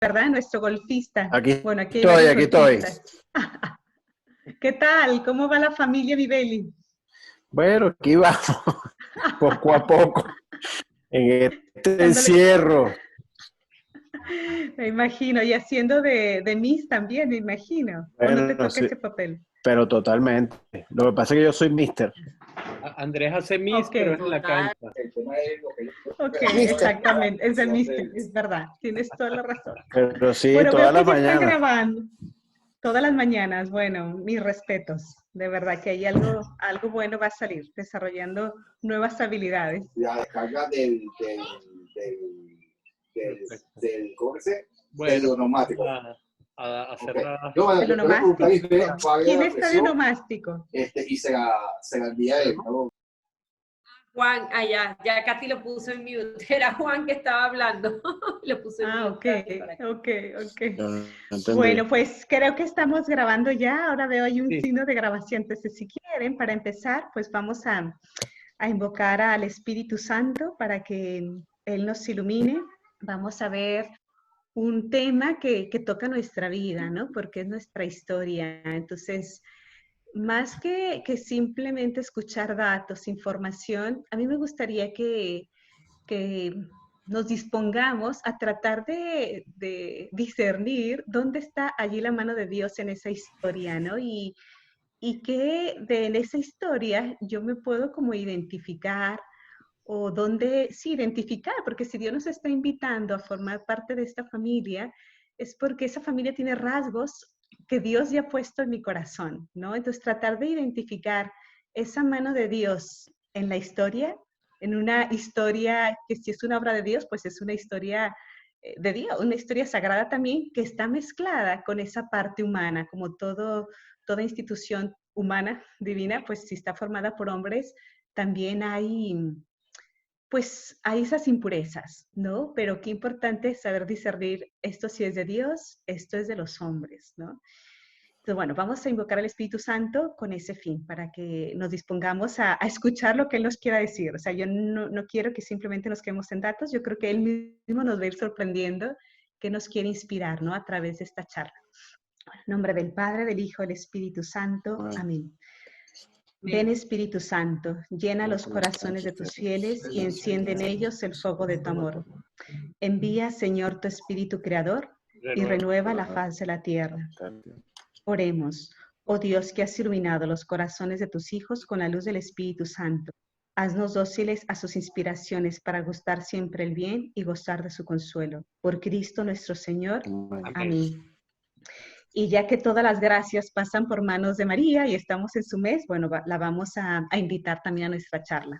¿verdad? Nuestro golfista. Aquí Bueno, aquí hay estoy, varios aquí estoy. golfistas. ¿Qué tal? ¿Cómo va la familia Vivelli? Bueno, aquí vamos, poco a poco, en este Dándole, encierro. me imagino, y haciendo de Miss también, me imagino. ¿O no te Bueno, toca sí, ese papel? pero totalmente. Lo que pasa es que yo soy mister. Andrés hace Miss, Ok, pero es en la cancha. ok, Mister. exactamente, es el mister, es verdad, tienes toda la razón. Pero sí, Bueno, veo todas que las ya están mañanas. grabando todas las mañanas. Bueno, mis respetos, de verdad que hay algo bueno va a salir, desarrollando nuevas habilidades. La descarga ¿cómo que se dice? Bueno, Del onomático. a hacer Okay. la... Yo, bueno, El yo le pregunté a onomástico. Lisbeth cuál era ¿Quién la está de presión onomástico? y se la envié a él, ¿no? Juan, allá, ya Katy lo puso en mute. Era Juan que estaba hablando. Lo puso en mute. Ok. Yo no entendí. Bueno, pues creo que estamos grabando ya. Ahora veo ahí un Sí. signo de grabación. Entonces, si quieren, para empezar, pues vamos a invocar al Espíritu Santo para que Él nos ilumine. Vamos a ver un tema que toca nuestra vida, ¿no? Porque es nuestra historia. Entonces, más que simplemente escuchar datos, información, a mí me gustaría que nos dispongamos a tratar de discernir dónde está allí la mano de Dios en esa historia, ¿no? Y que en esa historia yo me puedo como identificar o dónde, sí, identificar, porque si Dios nos está invitando a formar parte de esta familia, es porque esa familia tiene rasgos que Dios ya ha puesto en mi corazón, ¿no? Entonces tratar de identificar esa mano de Dios en la historia, en una historia que si es una obra de Dios, pues es una historia de Dios, una historia sagrada también que está mezclada con esa parte humana, como toda institución humana, divina, pues si está formada por hombres, también pues hay esas impurezas, ¿no? Pero qué importante es saber discernir, esto sí es de Dios, esto es de los hombres, ¿no? Entonces, bueno, vamos a invocar al Espíritu Santo con ese fin, para que nos dispongamos a escuchar lo que Él nos quiera decir. O sea, yo no quiero que simplemente nos quedemos en datos, yo creo que Él mismo nos va a ir sorprendiendo, que nos quiere inspirar, ¿no? A través de esta charla. En nombre del Padre, del Hijo, del Espíritu Santo. Amén. Ven Espíritu Santo, llena los corazones de tus fieles y enciende en ellos el fuego de tu amor. Envía, Señor, tu Espíritu Creador y renueva la faz de la tierra. Oremos. Oh Dios, que has iluminado los corazones de tus hijos con la luz del Espíritu Santo. Haznos dóciles a sus inspiraciones para gustar siempre el bien y gozar de su consuelo. Por Cristo nuestro Señor. Amén. Y ya que todas las gracias pasan por manos de María y estamos en su mes, bueno, la vamos a invitar también a nuestra charla.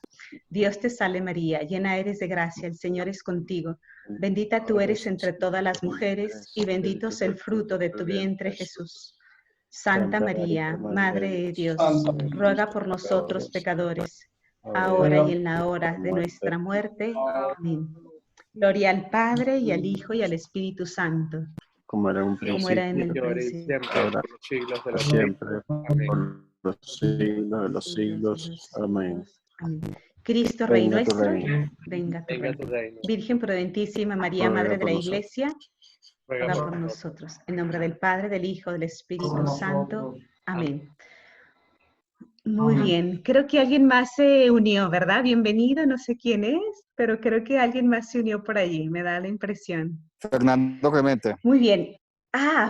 Dios te salve María, llena eres de gracia, el Señor es contigo. Bendita tú eres entre todas las mujeres y bendito es el fruto de tu vientre Jesús. Santa María, Madre de Dios, ruega por nosotros pecadores, ahora y en la hora de nuestra muerte. Amén. Gloria al Padre y al Hijo y al Espíritu Santo. Como era en un Como era en principio, el Siempre, principio. ahora, por los siglos de los siempre, Amén. por los siglos de los siglos. Amén. Amén. Cristo, Rey Venga tu nuestro, reino. venga tu Venga tu reino. reino. Virgen prudentísima, María, Ruega Madre de por la nosotros. Iglesia, Ruega ruega por por nosotros. nosotros. En nombre del Padre, del Hijo, del Espíritu Santo. Amén. Muy bien. Creo que alguien más se unió, ¿verdad? Bienvenido, no sé quién es, pero creo que alguien más se unió por allí, me da la impresión. Fernando Clemente. Muy bien.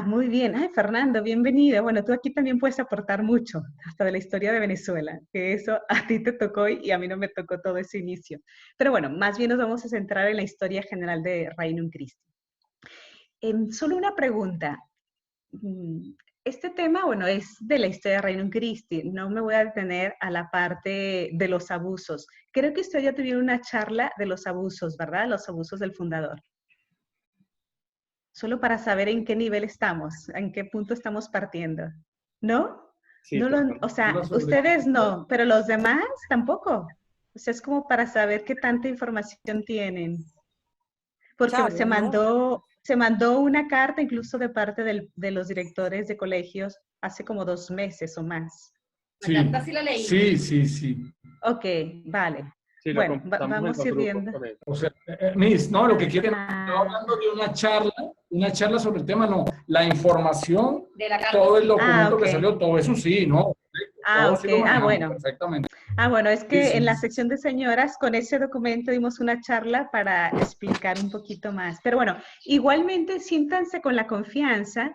Muy bien. Ay, Fernando, bienvenido. Bueno, tú aquí también puedes aportar mucho, hasta de la historia de Venezuela, que eso a ti te tocó y a mí no me tocó todo ese inicio. Pero bueno, más bien nos vamos a centrar en la historia general de Regnum Christi. Solo una pregunta. Este tema, bueno, es de la historia de Regnum Christi. No me voy a detener a la parte de los abusos. Creo que usted ya tuvieron una charla de los abusos, ¿verdad? Los abusos del fundador. Solo para saber en qué nivel estamos, en qué punto estamos partiendo. ¿No? Sí, No o sea, ustedes no, pero los demás tampoco. O sea, es como para saber qué tanta información tienen. Porque Charla, se mandó una carta incluso de parte de los directores de colegios hace como 2 meses o más. Sí. La carta sí la leí. Sí. Ok, vale. Sí, lo Bueno, comentamos en vamos los a ir grupos viendo. con él. O sea, Miss, no, lo que quiero, Ah. estoy hablando de una charla una charla sobre el tema, no. La información, De la carta todo el sí. documento ok. que salió, todo eso sí, ¿no? Todo Ok. sí lo manejamos Bueno. perfectamente. Bueno, es Sí, que en sí, la sí. sección de señoras, con ese documento dimos una charla para explicar un poquito más. Pero bueno, igualmente siéntanse con la confianza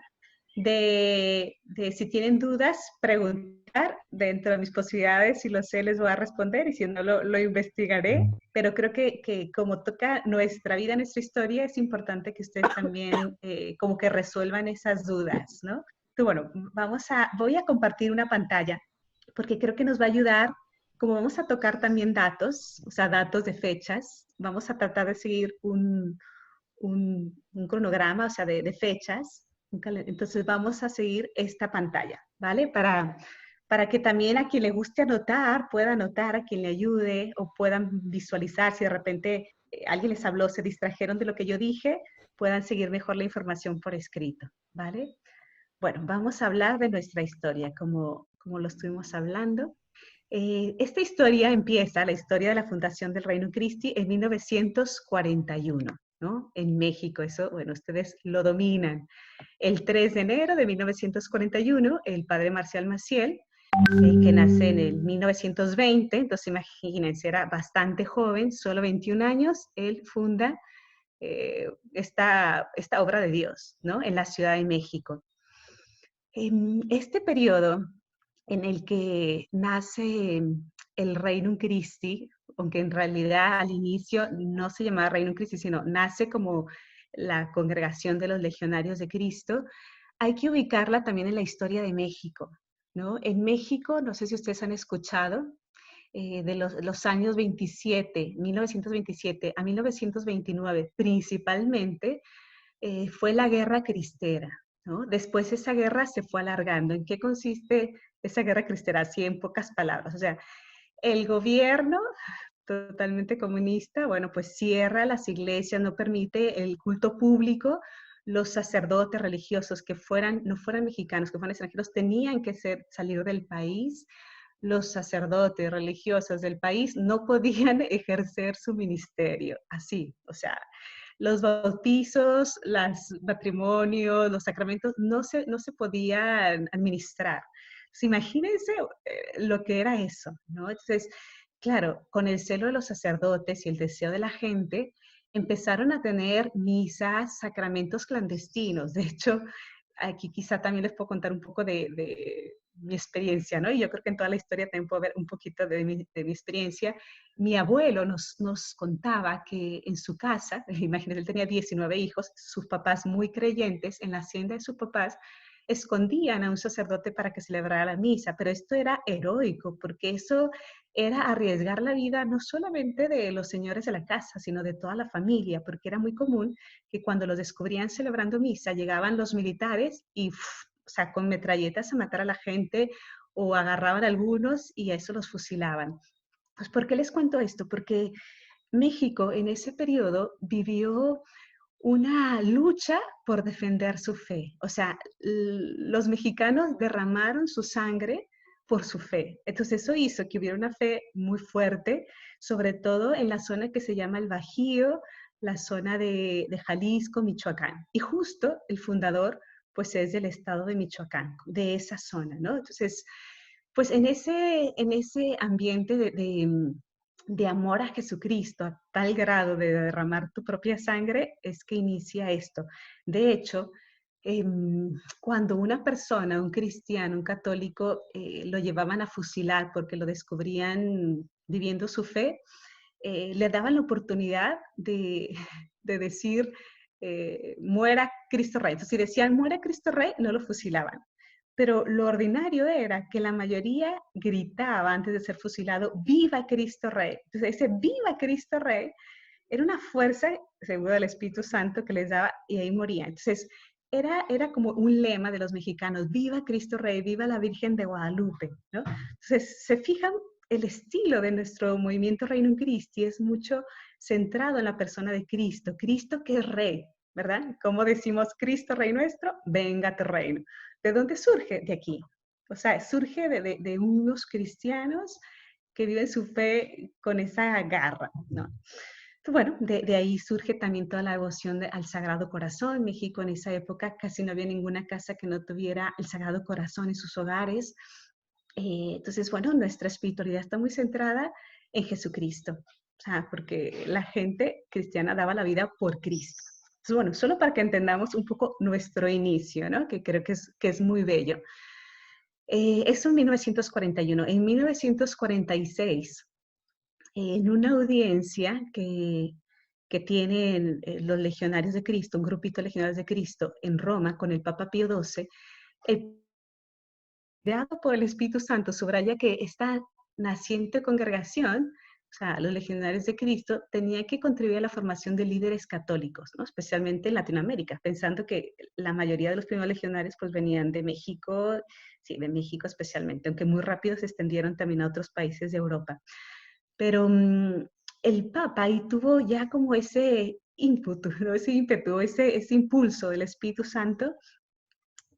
de si tienen dudas, preguntar dentro de mis posibilidades. Si lo sé, les voy a responder y si no, lo investigaré. Pero creo que como toca nuestra vida, nuestra historia, es importante que ustedes también como que resuelvan esas dudas, ¿no? Entonces, bueno, voy a compartir una pantalla porque creo que nos va a ayudar, como vamos a tocar también datos, o sea, datos de fechas, vamos a tratar de seguir un cronograma, o sea, de fechas. Entonces vamos a seguir esta pantalla, ¿vale? Para que también a quien le guste anotar, pueda anotar, a quien le ayude o puedan visualizar, si de repente alguien les habló, se distrajeron de lo que yo dije, puedan seguir mejor la información por escrito, ¿vale? Bueno, vamos a hablar de nuestra historia, como lo estuvimos hablando. Esta historia empieza, la historia de la fundación del Reino Christi, en 1941, ¿no? En México, eso, bueno, ustedes lo dominan. El 3 de enero de 1941, el padre Marcial Maciel, que nace en el 1920, entonces imagínense, era bastante joven, solo 21 años, él funda esta obra de Dios, ¿no? En la Ciudad de México. En este periodo en el que nace el Regnum Christi, aunque en realidad al inicio no se llamaba Regnum Christi, sino nace como la Congregación de los Legionarios de Cristo, hay que ubicarla también en la historia de México, ¿no? En México, no sé si ustedes han escuchado, de los años 1927 a 1929, principalmente, fue la Guerra Cristera, ¿no? Después esa guerra se fue alargando. ¿En qué consiste esa guerra cristera? Así en pocas palabras. O sea, el gobierno totalmente comunista, bueno, pues cierra las iglesias, no permite el culto público. Los sacerdotes religiosos que no fueran mexicanos, que fueran extranjeros, tenían que salir del país. Los sacerdotes religiosos del país no podían ejercer su ministerio. Así, o sea, los bautizos, los matrimonios, los sacramentos no se podían administrar. Pues imagínense lo que era eso, ¿no? Entonces, claro, con el celo de los sacerdotes y el deseo de la gente, empezaron a tener misas, sacramentos clandestinos. De hecho, aquí quizá también les puedo contar un poco de mi experiencia, ¿no? Y yo creo que en toda la historia también puedo ver un poquito de mi experiencia. Mi abuelo nos contaba que en su casa, imagínense, él tenía 19 hijos, sus papás muy creyentes, en la hacienda de sus papás, escondían a un sacerdote para que celebrara la misa, pero esto era heroico, porque eso era arriesgar la vida no solamente de los señores de la casa, sino de toda la familia, porque era muy común que cuando los descubrían celebrando misa, llegaban los militares y, o sea, con metralletas a matar a la gente o agarraban a algunos y a eso los fusilaban. Pues, ¿por qué les cuento esto? Porque México en ese periodo vivió una lucha por defender su fe. O sea, los mexicanos derramaron su sangre por su fe. Entonces eso hizo que hubiera una fe muy fuerte, sobre todo en la zona que se llama el Bajío, la zona de Jalisco, Michoacán. Y justo el fundador, pues es del estado de Michoacán, de esa zona, ¿no? Entonces, pues en ese ambiente de amor a Jesucristo a tal grado de derramar tu propia sangre, es que inicia esto. De hecho, cuando una persona, un cristiano, un católico, lo llevaban a fusilar porque lo descubrían viviendo su fe, le daban la oportunidad de decir, muera Cristo Rey. Entonces, si decían, muera Cristo Rey, no lo fusilaban. Pero lo ordinario era que la mayoría gritaba antes de ser fusilado, ¡viva Cristo Rey! Entonces ese ¡viva Cristo Rey! Era una fuerza, seguro del Espíritu Santo, que les daba y ahí morían. Entonces era como un lema de los mexicanos, ¡viva Cristo Rey! ¡Viva la Virgen de Guadalupe! ¿No? Entonces se fijan, el estilo de nuestro movimiento Regnum Christi es mucho centrado en la persona de Cristo, Cristo que es Rey, ¿verdad? Como decimos, Cristo Rey nuestro, venga tu reino. ¿De dónde surge? De aquí. O sea, surge de unos cristianos que viven su fe con esa garra, ¿no? Bueno, de ahí surge también toda la devoción al Sagrado Corazón. En México en esa época casi no había ninguna casa que no tuviera el Sagrado Corazón en sus hogares. Entonces, bueno, nuestra espiritualidad está muy centrada en Jesucristo, o sea, porque la gente cristiana daba la vida por Cristo. Entonces, bueno, solo para que entendamos un poco nuestro inicio, ¿no? Que creo que es muy bello. Eso en 1941. En 1946, en una audiencia que tienen los Legionarios de Cristo, un grupito de Legionarios de Cristo en Roma con el Papa Pío XII, el creado por el Espíritu Santo subraya que esta naciente congregación, o sea, los Legionarios de Cristo, tenía que contribuir a la formación de líderes católicos, ¿no? Especialmente en Latinoamérica, pensando que la mayoría de los primeros legionarios pues venían de México, sí, de México especialmente, aunque muy rápido se extendieron también a otros países de Europa. Pero el Papa ahí tuvo ya como ese ímpetu, ¿no? Ese ímpetu, ese impulso del Espíritu Santo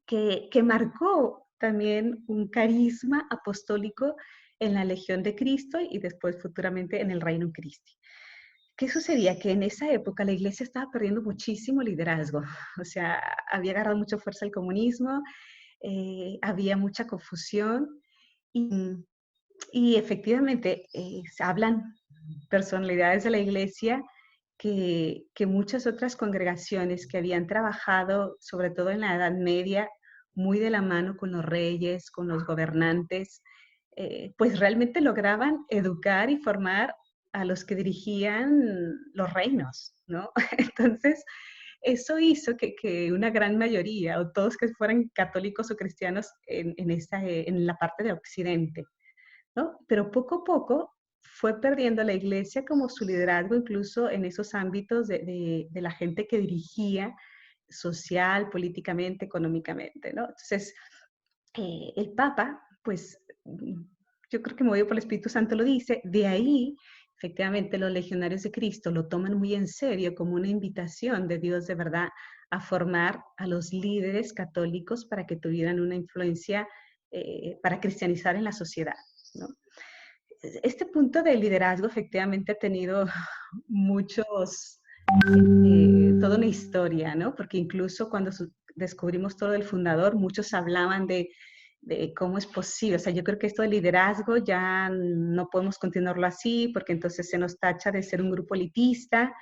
que marcó también un carisma apostólico en la Legión de Cristo y después futuramente en el Reino Christi. ¿Qué sucedía? Que en esa época la iglesia estaba perdiendo muchísimo liderazgo, o sea, había agarrado mucha fuerza el comunismo, había mucha confusión y efectivamente hablan personalidades de la iglesia que muchas otras congregaciones que habían trabajado, sobre todo en la Edad Media, muy de la mano con los reyes, con los gobernantes, pues realmente lograban educar y formar a los que dirigían los reinos, ¿no? Entonces, eso hizo que una gran mayoría, o todos que fueran católicos o cristianos en la parte de Occidente, ¿no? Pero poco a poco fue perdiendo la iglesia como su liderazgo, incluso en esos ámbitos de la gente que dirigía social, políticamente, económicamente, ¿no? Entonces, el Papa, pues, yo creo que movido por el Espíritu Santo lo dice, de ahí, efectivamente, los legionarios de Cristo lo toman muy en serio como una invitación de Dios de verdad a formar a los líderes católicos para que tuvieran una influencia para cristianizar en la sociedad, ¿no? Este punto de liderazgo efectivamente ha tenido muchos, toda una historia, ¿no? Porque incluso cuando descubrimos todo el fundador, muchos hablaban de cómo es posible. O sea, yo creo que esto de liderazgo ya no podemos continuarlo así, porque entonces se nos tacha de ser un grupo elitista.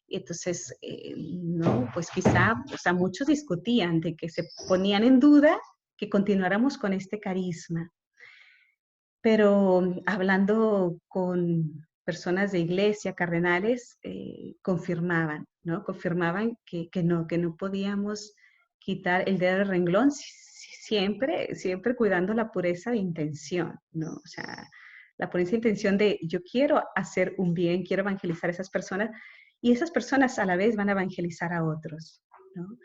Y entonces, no, pues quizá, o sea, muchos discutían de que se ponían en duda que continuáramos con este carisma. Pero hablando con personas de iglesia, cardenales, confirmaban, ¿no? Confirmaban que no podíamos quitar el dedo del renglón, siempre, siempre cuidando la pureza de intención, ¿no? O sea, la pureza de intención de yo quiero hacer un bien, quiero evangelizar a esas personas y esas personas a la vez van a evangelizar a otros, ¿no?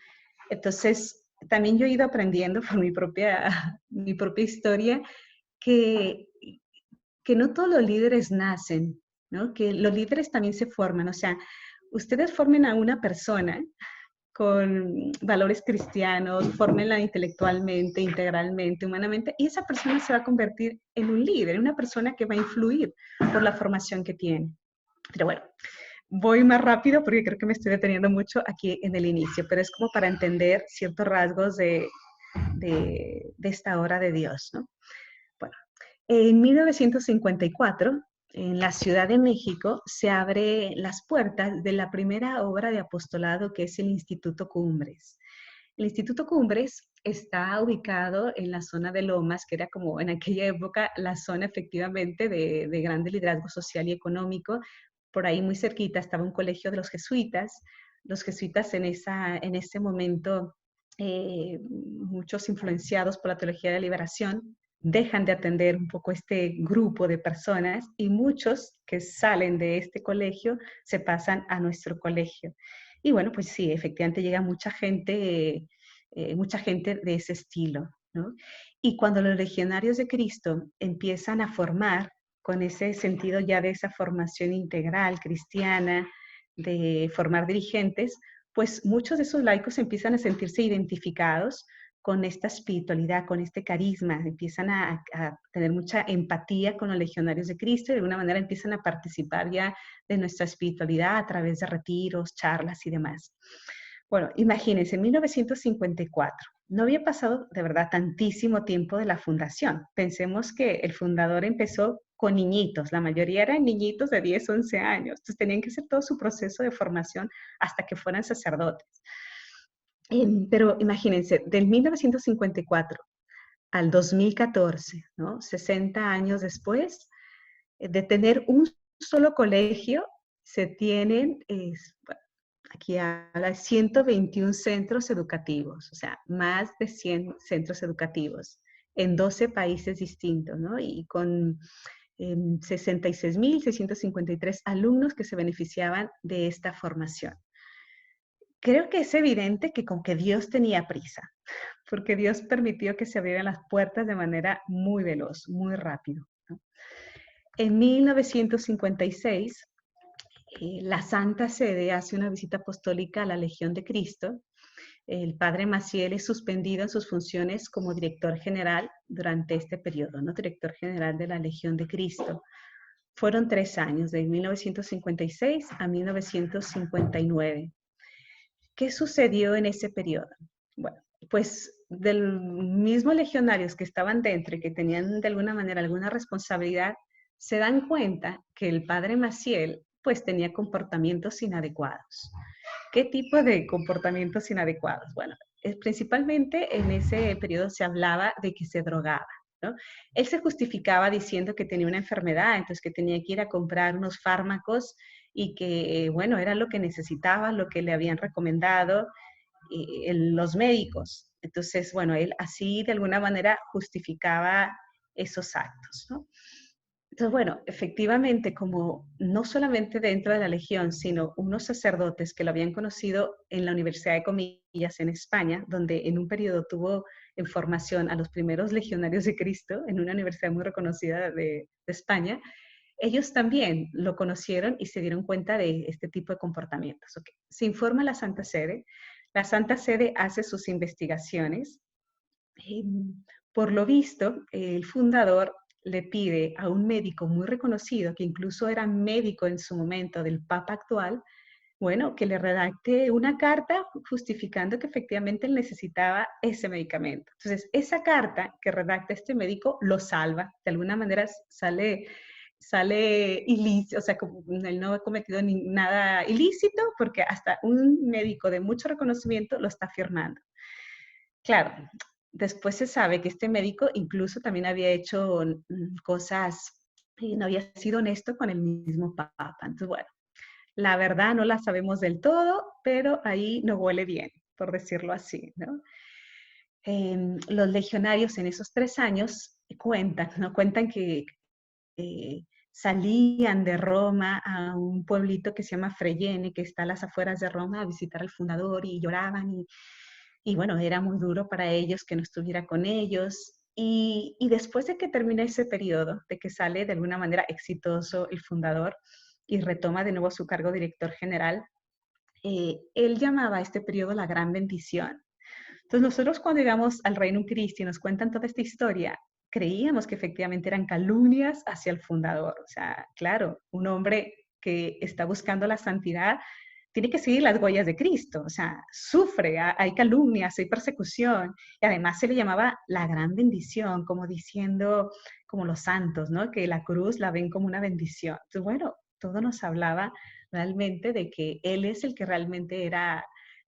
Entonces, también yo he ido aprendiendo por mi propia historia que no todos los líderes nacen, ¿no? Que los líderes también se forman. O sea, ustedes formen a una persona con valores cristianos, fórmenla intelectualmente, integralmente, humanamente, y esa persona se va a convertir en un líder, en una persona que va a influir por la formación que tiene. Pero bueno, voy más rápido porque creo que me estoy deteniendo mucho aquí en el inicio, pero es como para entender ciertos rasgos de esta obra de Dios, ¿no? Bueno, en 1954, en la Ciudad de México, se abren las puertas de la primera obra de apostolado que es el Instituto Cumbres. El Instituto Cumbres está ubicado en la zona de Lomas, que era como en aquella época la zona efectivamente de grande liderazgo social y económico. Por ahí muy cerquita estaba un colegio de los jesuitas. Los jesuitas en ese momento, muchos influenciados por la teología de la liberación, dejan de atender un poco este grupo de personas y muchos que salen de este colegio se pasan a nuestro colegio. Y bueno, pues sí, efectivamente llega mucha gente de ese estilo, ¿no? Y cuando los legionarios de Cristo empiezan a formar con ese sentido ya de esa formación integral cristiana, de formar dirigentes, pues muchos de esos laicos empiezan a sentirse identificados con esta espiritualidad, con este carisma, empiezan a tener mucha empatía con los legionarios de Cristo y de alguna manera empiezan a participar ya de nuestra espiritualidad a través de retiros, charlas y demás. Bueno, imagínense, en 1954, no había pasado de verdad tantísimo tiempo de la fundación. Pensemos que el fundador empezó con niñitos, la mayoría eran niñitos de 10, 11 años, entonces tenían que hacer todo su proceso de formación hasta que fueran sacerdotes. Pero imagínense, del 1954 al 2014, ¿no? 60 años después, de tener un solo colegio, se tienen, aquí habla, 121 centros educativos, o sea, más de 100 centros educativos en 12 países distintos, ¿no? Y con 66.653 alumnos que se beneficiaban de esta formación. Creo que es evidente que con que Dios tenía prisa, porque Dios permitió que se abrieran las puertas de manera muy veloz, muy rápido, ¿no? En 1956, la Santa Sede hace una visita apostólica a la Legión de Cristo. El padre Maciel es suspendido en sus funciones como director general durante este periodo, ¿no? Director general de la Legión de Cristo. Fueron 3 años, de 1956 a 1959. ¿Qué sucedió en ese periodo? Bueno, pues de los mismos legionarios que estaban dentro y que tenían de alguna manera alguna responsabilidad, se dan cuenta que el padre Maciel pues tenía comportamientos inadecuados. ¿Qué tipo de comportamientos inadecuados? Bueno, principalmente en ese periodo se hablaba de que se drogaba, ¿no? Él se justificaba diciendo que tenía una enfermedad, entonces que tenía que ir a comprar unos fármacos y que, bueno, era lo que necesitaba, lo que le habían recomendado los médicos. Entonces, bueno, él así de alguna manera justificaba esos actos, ¿no? Entonces, bueno, efectivamente, como no solamente dentro de la Legión, sino unos sacerdotes que lo habían conocido en la Universidad de Comillas en España, donde en un periodo tuvo en formación a los primeros legionarios de Cristo, en una universidad muy reconocida de España, ellos también lo conocieron y se dieron cuenta de este tipo de comportamientos. Okay. Se informa a la Santa Sede hace sus investigaciones. Por lo visto, el fundador le pide a un médico muy reconocido, que incluso era médico en su momento del Papa actual, bueno, que le redacte una carta justificando que efectivamente él necesitaba ese medicamento. Entonces, esa carta que redacta este médico lo salva, de alguna manera sale ilícito, o sea, él no ha cometido nada ilícito porque hasta un médico de mucho reconocimiento lo está firmando. Claro, después se sabe que este médico incluso también había hecho cosas y no había sido honesto con el mismo Papa. Entonces, bueno, la verdad no la sabemos del todo, pero ahí no huele bien, por decirlo así, ¿no? Los legionarios en esos 3 años cuentan, ¿no? Cuentan que salían de Roma a un pueblito que se llama Fregene, que está a las afueras de Roma, a visitar al fundador y lloraban y bueno, era muy duro para ellos que no estuviera con ellos. Y después de que termina ese periodo, de que sale de alguna manera exitoso el fundador y retoma de nuevo su cargo director general, él llamaba a este periodo la gran bendición. Entonces nosotros cuando llegamos al Reino Christi y nos cuentan toda esta historia, creíamos que efectivamente eran calumnias hacia el fundador. O sea, claro, un hombre que está buscando la santidad tiene que seguir las huellas de Cristo. O sea, sufre, hay calumnias, hay persecución. Y además se le llamaba la gran bendición, como diciendo, como los santos, ¿no? Que la cruz la ven como una bendición. Entonces, bueno, todo nos hablaba realmente de que él es el que realmente era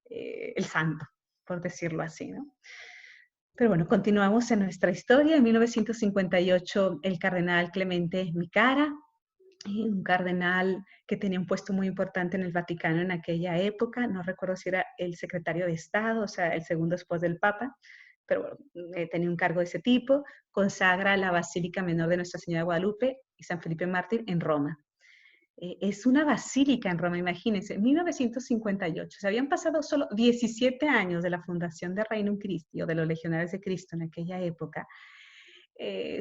el santo, por decirlo así, ¿no? Pero bueno, continuamos en nuestra historia. En 1958, el cardenal Clemente Micara, un cardenal que tenía un puesto muy importante en el Vaticano en aquella época, no recuerdo si era el secretario de Estado, o sea, el segundo después del Papa, pero bueno, tenía un cargo de ese tipo, consagra la Basílica Menor de Nuestra Señora de Guadalupe y San Felipe Mártir en Roma. Es una basílica en Roma, imagínense, 1958. Se habían pasado solo 17 años de la fundación de Reino Christi o de los Legionarios de Cristo en aquella época.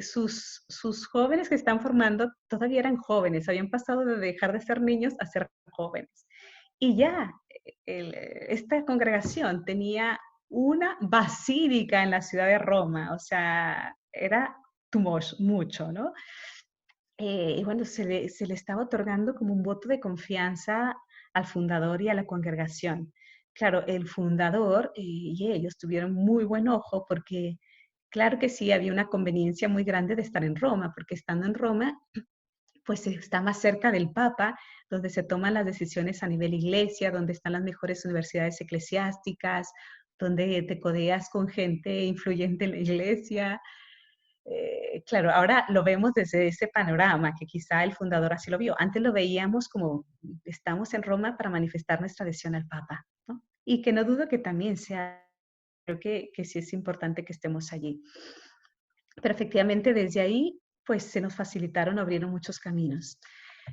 Sus jóvenes que están formando todavía eran jóvenes, habían pasado de dejar de ser niños a ser jóvenes. Y ya esta congregación tenía una basílica en la ciudad de Roma, o sea, era too much, mucho, ¿no? Y bueno, se le estaba otorgando como un voto de confianza al fundador y a la congregación. Claro, el fundador y ellos tuvieron muy buen ojo porque, claro que sí, había una conveniencia muy grande de estar en Roma, porque estando en Roma, pues está más cerca del Papa, donde se toman las decisiones a nivel iglesia, donde están las mejores universidades eclesiásticas, donde te codeas con gente influyente en la iglesia. Claro, ahora lo vemos desde ese panorama, que quizá el fundador así lo vio. Antes lo veíamos como estamos en Roma para manifestar nuestra adhesión al Papa, ¿no? Y que no dudo que también sea, creo que sí es importante que estemos allí. Pero efectivamente desde ahí, pues se nos facilitaron, abrieron muchos caminos.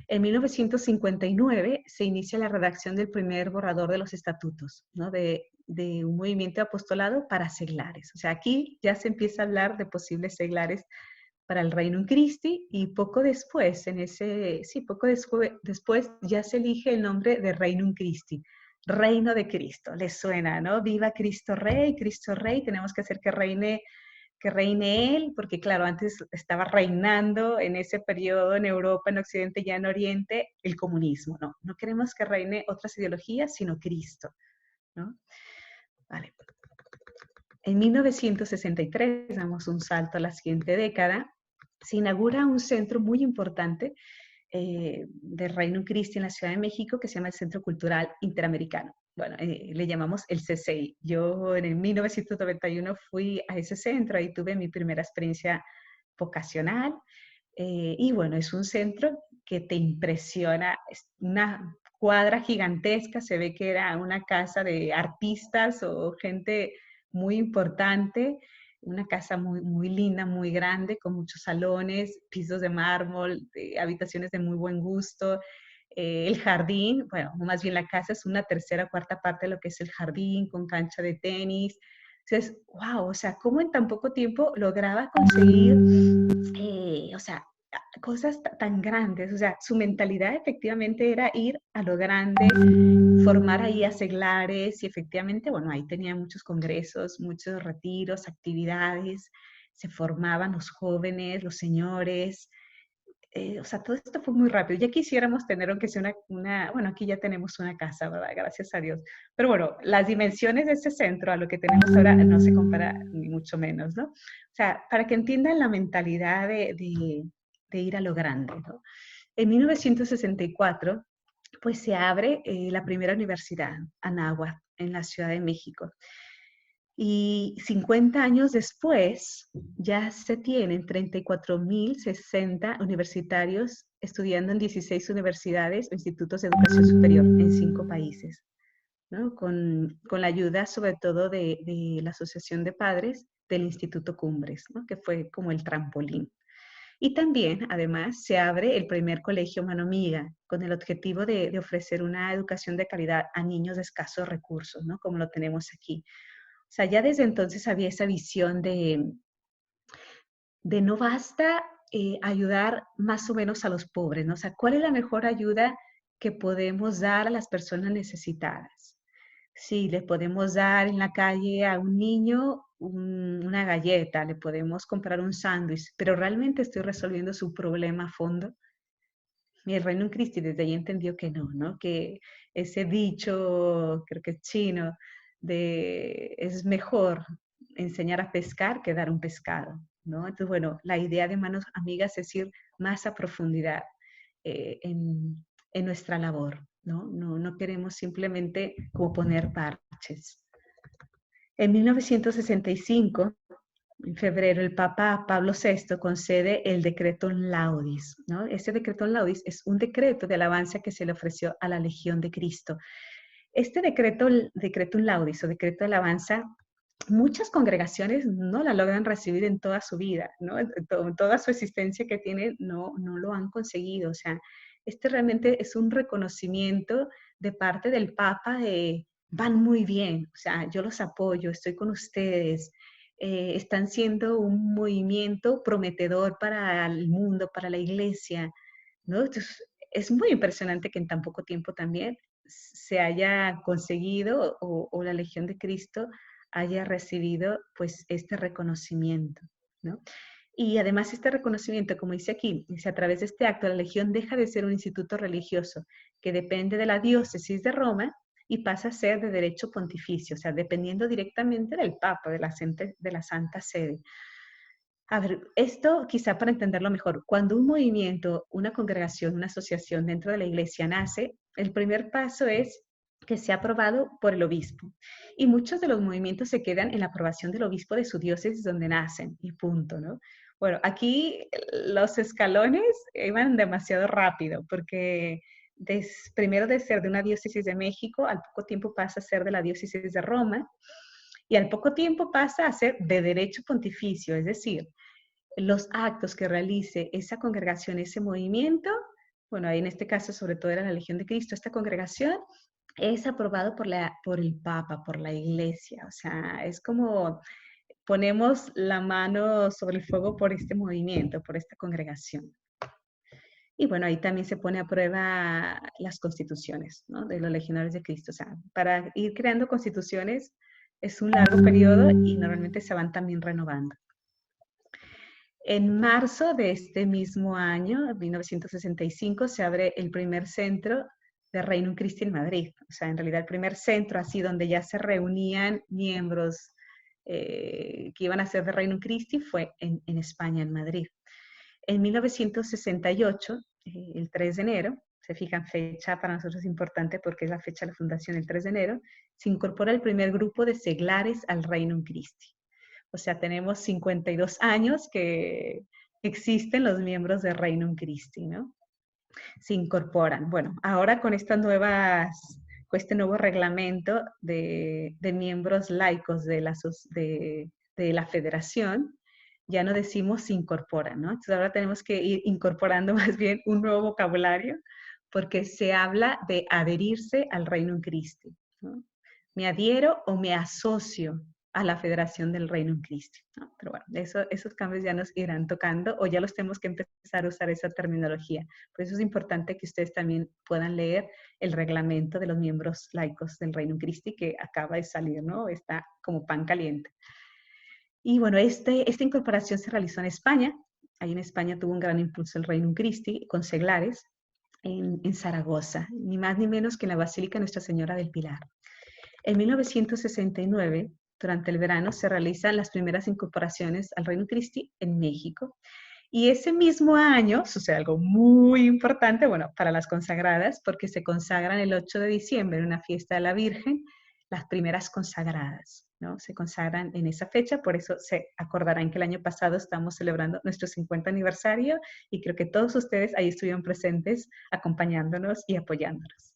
En 1959 se inicia la redacción del primer borrador de los estatutos, ¿no? de un movimiento de apostolado para seglares. O sea, aquí ya se empieza a hablar de posibles seglares para el Reino Christi y poco después, después ya se elige el nombre de Reino Christi, Reino de Cristo. Les suena, ¿no? Viva Cristo Rey, tenemos que hacer que reine él, porque claro, antes estaba reinando en ese periodo en Europa, en Occidente, ya en Oriente, el comunismo, ¿no? No queremos que reine otras ideologías, sino Cristo, ¿no? Vale. En 1963, damos un salto a la siguiente década, se inaugura un centro muy importante del Reino Christi en la Ciudad de México que se llama el Centro Cultural Interamericano. Bueno, le llamamos el CCI. Yo en el 1991 fui a ese centro, ahí tuve mi primera experiencia vocacional. Y bueno, es un centro que te impresiona, es una cuadra gigantesca, se ve que era una casa de artistas o gente muy importante, una casa muy, muy linda, muy grande, con muchos salones, pisos de mármol, habitaciones de muy buen gusto. El jardín, bueno, más bien la casa es una tercera o cuarta parte de lo que es el jardín, con cancha de tenis. Entonces, wow, o sea, cómo en tan poco tiempo lograba conseguir, o sea, cosas tan grandes. O sea, su mentalidad efectivamente era ir a lo grande, formar ahí a seglares y efectivamente, bueno, ahí tenía muchos congresos, muchos retiros, actividades, se formaban los jóvenes, los señores. O sea, todo esto fue muy rápido. Ya quisiéramos tener, aunque sea bueno, aquí ya tenemos una casa, ¿verdad? Gracias a Dios. Pero bueno, las dimensiones de ese centro a lo que tenemos ahora no se compara ni mucho menos, ¿no? O sea, para que entiendan la mentalidad de ir a lo grande, ¿no? En 1964, pues se abre la primera universidad, Anáhuac, en la Ciudad de México. Y 50 años después, ya se tienen 34.060 universitarios estudiando en 16 universidades o institutos de educación superior en 5 países, ¿no? Con la ayuda sobre todo de la Asociación de Padres del Instituto Cumbres, ¿no? Que fue como el trampolín. Y también, además, se abre el primer colegio Mano Amiga, con el objetivo de ofrecer una educación de calidad a niños de escasos recursos, ¿no? Como lo tenemos aquí. O sea, ya desde entonces había esa visión de no basta ayudar más o menos a los pobres, ¿no? O sea, ¿cuál es la mejor ayuda que podemos dar a las personas necesitadas? Sí, le podemos dar en la calle a un niño una galleta, le podemos comprar un sándwich, pero realmente estoy resolviendo su problema a fondo. Y el Reino Christi desde ahí entendió que no, ¿no? Que ese dicho, creo que es chino, de es mejor enseñar a pescar que dar un pescado, ¿no? Entonces, bueno, la idea de Manos Amigas es ir más a profundidad en nuestra labor, ¿no? No queremos simplemente como poner parches. En 1965, en febrero, el Papa Pablo VI concede el decreto Laudis, ¿no? Ese decreto Laudis es un decreto de alabanza que se le ofreció a la Legión de Cristo. Este decreto Laudis o decreto de alabanza, muchas congregaciones no la logran recibir en toda su vida, ¿no? En toda su existencia que tienen, no lo han conseguido. O sea, este realmente es un reconocimiento de parte del Papa de van muy bien, o sea, yo los apoyo, estoy con ustedes, están siendo un movimiento prometedor para el mundo, para la iglesia, ¿no? Entonces, es muy impresionante que en tan poco tiempo también se haya conseguido o la Legión de Cristo haya recibido pues este reconocimiento, ¿no? Y además este reconocimiento, como dice aquí, dice, a través de este acto la Legión deja de ser un instituto religioso que depende de la diócesis de Roma y pasa a ser de derecho pontificio, o sea, dependiendo directamente del Papa, de la Santa Sede. A ver, esto quizá para entenderlo mejor, cuando un movimiento, una congregación, una asociación dentro de la iglesia nace, el primer paso es que sea aprobado por el obispo. Y muchos de los movimientos se quedan en la aprobación del obispo de su diócesis donde nacen, y punto, ¿no? Bueno, aquí los escalones iban demasiado rápido, porque primero de ser de una diócesis de México, al poco tiempo pasa a ser de la diócesis de Roma, y al poco tiempo pasa a ser de derecho pontificio, es decir, los actos que realice esa congregación, ese movimiento, bueno, ahí en este caso sobre todo era la Legión de Cristo, esta congregación es aprobado por el Papa, por la Iglesia, o sea, es como ponemos la mano sobre el fuego por este movimiento, por esta congregación. Y bueno, ahí también se pone a prueba las constituciones, ¿no?, de los legionarios de Cristo. O sea, para ir creando constituciones es un largo periodo y normalmente se van también renovando. En marzo de este mismo año, 1965, se abre el primer centro de Regnum Christi en Madrid. O sea, en realidad el primer centro así donde ya se reunían miembros que iban a ser de Regnum Christi fue en España, en Madrid. En 1968, el 3 de enero, se fijan, fecha para nosotros importante porque es la fecha de la fundación, el 3 de enero, se incorpora el primer grupo de seglares al Regnum Christi. O sea, tenemos 52 años que existen los miembros de Regnum Christi, ¿no? Se incorporan. Bueno, ahora con estas nuevas, con este nuevo reglamento de miembros laicos de la federación, ya no decimos se incorporan, ¿no? Entonces ahora tenemos que ir incorporando más bien un nuevo vocabulario porque se habla de adherirse al Regnum Christi, ¿no? Me adhiero o me asocio a la Federación del Regnum Christi, ¿no? Pero bueno, esos cambios ya nos irán tocando o ya los tenemos que empezar a usar esa terminología. Por eso es importante que ustedes también puedan leer el reglamento de los miembros laicos del Regnum Christi que acaba de salir, ¿no? Está como pan caliente. Y bueno, esta incorporación se realizó en España. Ahí en España tuvo un gran impulso el Regnum Christi con seglares en Zaragoza, ni más ni menos que en la Basílica Nuestra Señora del Pilar. En 1969, durante el verano, se realizan las primeras incorporaciones al Regnum Christi en México. Y ese mismo año sucede algo muy importante, bueno, para las consagradas, porque se consagran el 8 de diciembre en una fiesta de la Virgen, las primeras consagradas, ¿no? Se consagran en esa fecha, por eso se acordarán que el año pasado estamos celebrando nuestro 50 aniversario y creo que todos ustedes ahí estuvieron presentes acompañándonos y apoyándonos.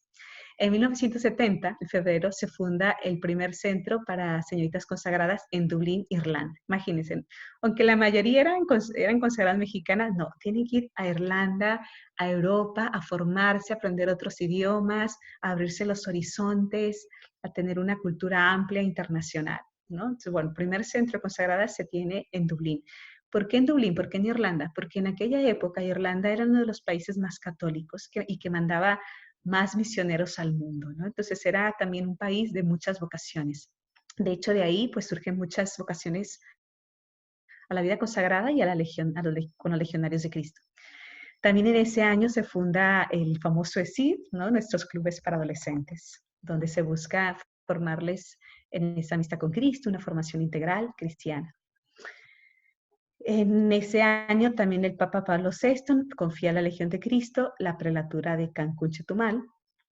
En 1970, en febrero, se funda el primer centro para señoritas consagradas en Dublín, Irlanda. Imagínense, aunque la mayoría eran consagradas mexicanas, no, tienen que ir a Irlanda, a Europa, a formarse, a aprender otros idiomas, a abrirse los horizontes, a tener una cultura amplia internacional, ¿no? Entonces, bueno, el primer centro de consagradas se tiene en Dublín. ¿Por qué en Dublín? ¿Por qué en Irlanda? Porque en aquella época Irlanda era uno de los países más católicos y que mandaba más misioneros al mundo, ¿no? Entonces era también un país de muchas vocaciones. De hecho, de ahí pues surgen muchas vocaciones a la vida consagrada y a la legión, con los legionarios de Cristo. También en ese año se funda el famoso ESID, ¿no? Nuestros clubes para adolescentes, donde se busca formarles en esa amistad con Cristo, una formación integral cristiana. En ese año también el Papa Pablo VI confía a la Legión de Cristo la prelatura de Cancún Chetumal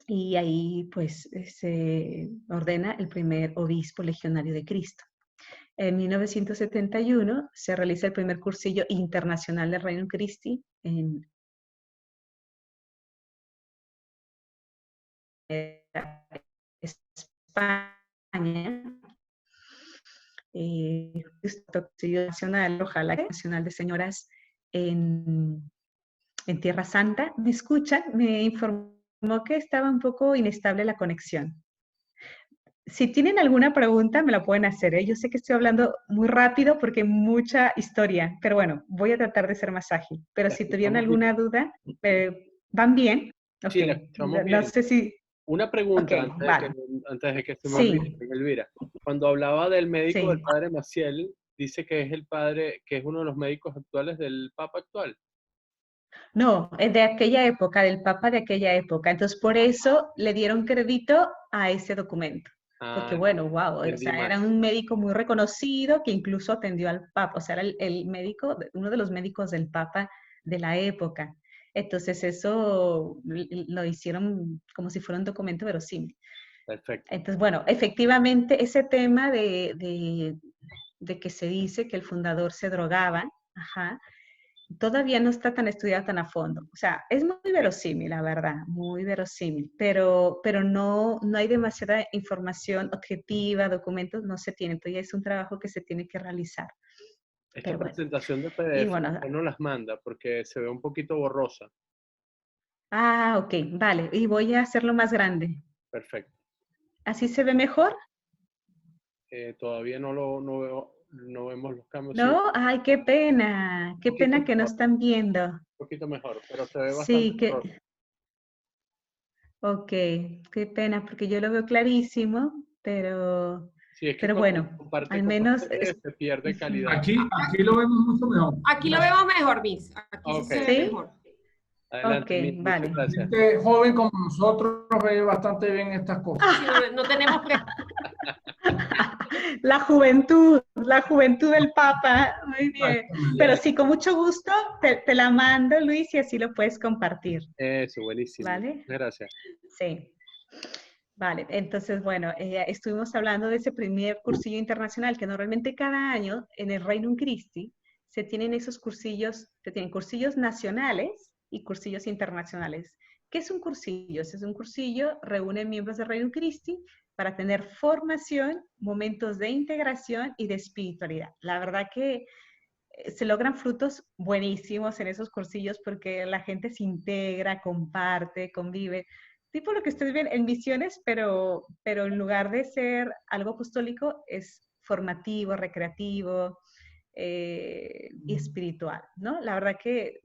y ahí pues se ordena el primer obispo legionario de Cristo. En 1971 se realiza el primer cursillo internacional del Regnum Christi en España. Nacional, ojalá nacional de señoras en Tierra Santa. ¿Me escuchan? Me informó que estaba un poco inestable la conexión. Si tienen alguna pregunta, me la pueden hacer, ¿eh? Yo sé que estoy hablando muy rápido porque hay mucha historia, pero bueno, voy a tratar de ser más ágil. Pero si tuvieran alguna duda, ¿van bien? Okay. Sí, la escuchamos no bien. sé si... Una pregunta Ok, vale. antes de que se me Sí, olvide, Elvira. Cuando hablaba del médico del sí. padre Maciel, dice que es el padre, que es uno de los médicos actuales del Papa actual. No, es de aquella época, del Papa de aquella época. Entonces, por eso le dieron crédito a ese documento. Porque, Ah, bueno, wow, o entendí sea, mal. era un médico muy reconocido que incluso atendió al Papa, o sea, era el médico, uno de los médicos del Papa de la época. Entonces, eso lo hicieron como si fuera un documento verosímil. Perfecto. Entonces, bueno, efectivamente, ese tema de que se dice que el fundador se drogaba, ajá, todavía no está tan estudiado tan a fondo. O sea, es muy verosímil, la verdad, muy verosímil, pero no, no hay demasiada información objetiva, documentos no se tienen. Entonces, es un trabajo que se tiene que realizar. Esta Pero bueno, presentación de y PDF, bueno, ¿por qué no las manda? Porque se ve un poquito borrosa. ok, vale, y voy a hacerlo más grande. Perfecto. ¿Así se ve mejor? Todavía no vemos los cambios. Sí, ¿No? Ay, qué un poquito pena que no mejor, están viendo. un poquito mejor, pero se ve bastante Sí, borroso. ok, qué pena, porque yo lo veo clarísimo, Sí, es que pero cuando bueno, comparte al con menos ustedes se pierde ujú. calidad. Aquí lo vemos mucho mejor. Aquí lo Gracias. vemos mejor, Miss. Aquí sí Ok, se ve ¿Sí? mejor. Ok, adelante, muchas vale. gracias. Gente joven como nosotros ve bastante bien estas cosas. Sí, no tenemos La juventud del Papa, muy bien. Pero Exactamente. sí, con mucho gusto te la mando, Luis, y así lo puedes compartir, Eso, buenísimo. ¿vale? Gracias. Sí, vale. Entonces, bueno, estuvimos hablando de ese primer cursillo internacional que normalmente cada año en el Reino Christi se tienen esos cursillos, se tienen cursillos nacionales y cursillos internacionales. ¿Qué es un cursillo? Es un cursillo, reúne miembros del Reino Christi para tener formación, momentos de integración y de espiritualidad. La verdad que se logran frutos buenísimos en esos cursillos porque la gente se integra, comparte, convive. Tipo lo que ustedes ven en misiones, pero en lugar de ser algo apostólico, es formativo, recreativo y espiritual, ¿no? La verdad que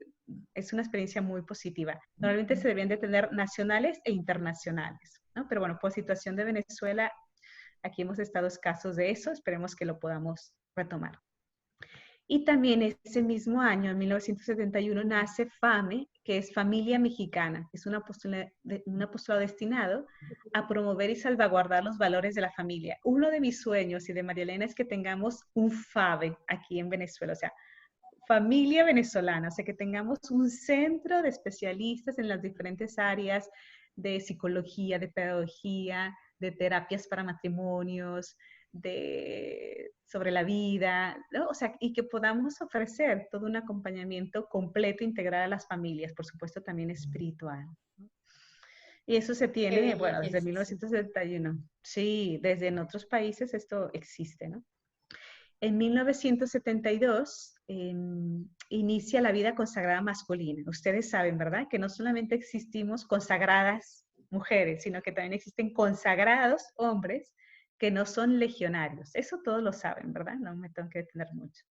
es una experiencia muy positiva. Normalmente se deben de tener nacionales e internacionales, ¿no? Pero bueno, por situación de Venezuela, aquí hemos estado escasos de eso, esperemos que lo podamos retomar. Y también ese mismo año, en 1971, nace FAME, que es Familia Mexicana. Es un apostolado destinado a promover y salvaguardar los valores de la familia. Uno de mis sueños y de María Elena es que tengamos un FABE aquí en Venezuela, o sea, familia venezolana, o sea, que tengamos un centro de especialistas en las diferentes áreas de psicología, de pedagogía, de terapias para matrimonios, sobre la vida, ¿no? O sea, y que podamos ofrecer todo un acompañamiento completo, integral a las familias, por supuesto también espiritual, ¿no? Y eso se qué tiene, bueno, desde belleza, sí. 1971. Sí, desde en otros países esto existe, ¿no? En 1972 inicia la vida consagrada masculina. Ustedes saben, ¿verdad? Que no solamente existimos consagradas mujeres, sino que también existen consagrados hombres que no son legionarios. Eso todos lo saben, ¿verdad? No me tengo que detener mucho.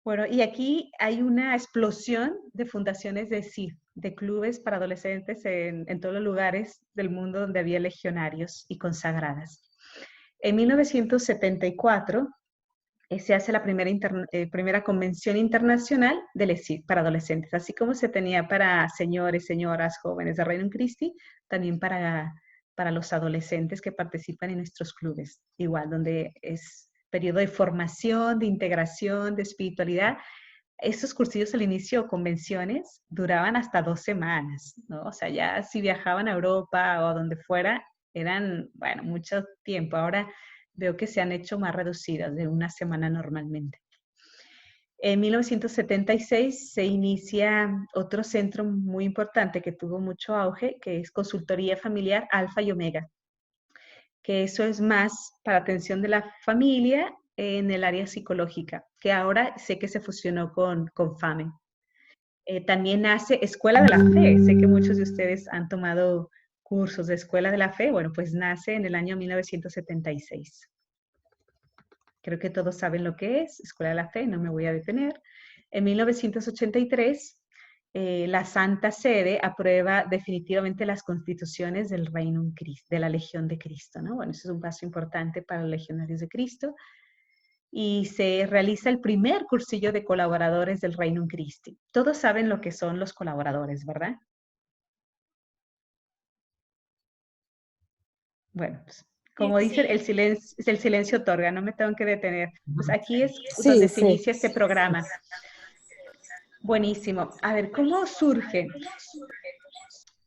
Bueno, y aquí hay una explosión de fundaciones de CIF, de clubes para adolescentes en todos los lugares del mundo donde había legionarios y consagradas. En 1974 se hace la primera convención internacional del ESID para adolescentes, así como se tenía para señores, señoras, jóvenes de Reino Christi, también para los adolescentes que participan en nuestros clubes, igual, donde es periodo de formación, de integración, de espiritualidad. Estos cursillos al inicio, convenciones, duraban hasta 2 semanas, ¿no? O sea, ya si viajaban a Europa o a donde fuera, eran, bueno, mucho tiempo. Ahora veo que se han hecho más reducidas, de una semana normalmente. En 1976 se inicia otro centro muy importante que tuvo mucho auge, que es Consultoría Familiar Alfa y Omega, que eso es más para atención de la familia en el área psicológica, que ahora sé que se fusionó con FAME. También nace Escuela de la Fe. Sé que muchos de ustedes han tomado cursos de Escuela de la Fe. Bueno, pues nace en el año 1976. Creo que todos saben lo que es Escuela de la Fe, no me voy a detener. En 1983 la Santa Sede aprueba definitivamente las constituciones del Reino Christi, de la Legión de Cristo, ¿no? Bueno, eso es un paso importante para los legionarios de Cristo. Y se realiza el primer cursillo de colaboradores del Reino Christi. Todos saben lo que son los colaboradores, ¿verdad? Bueno, pues, como dicen, Sí. el silencio otorga, no me tengo que detener. Pues aquí es Sí, donde se sí. inicia este programa. Buenísimo. A ver, ¿cómo surge?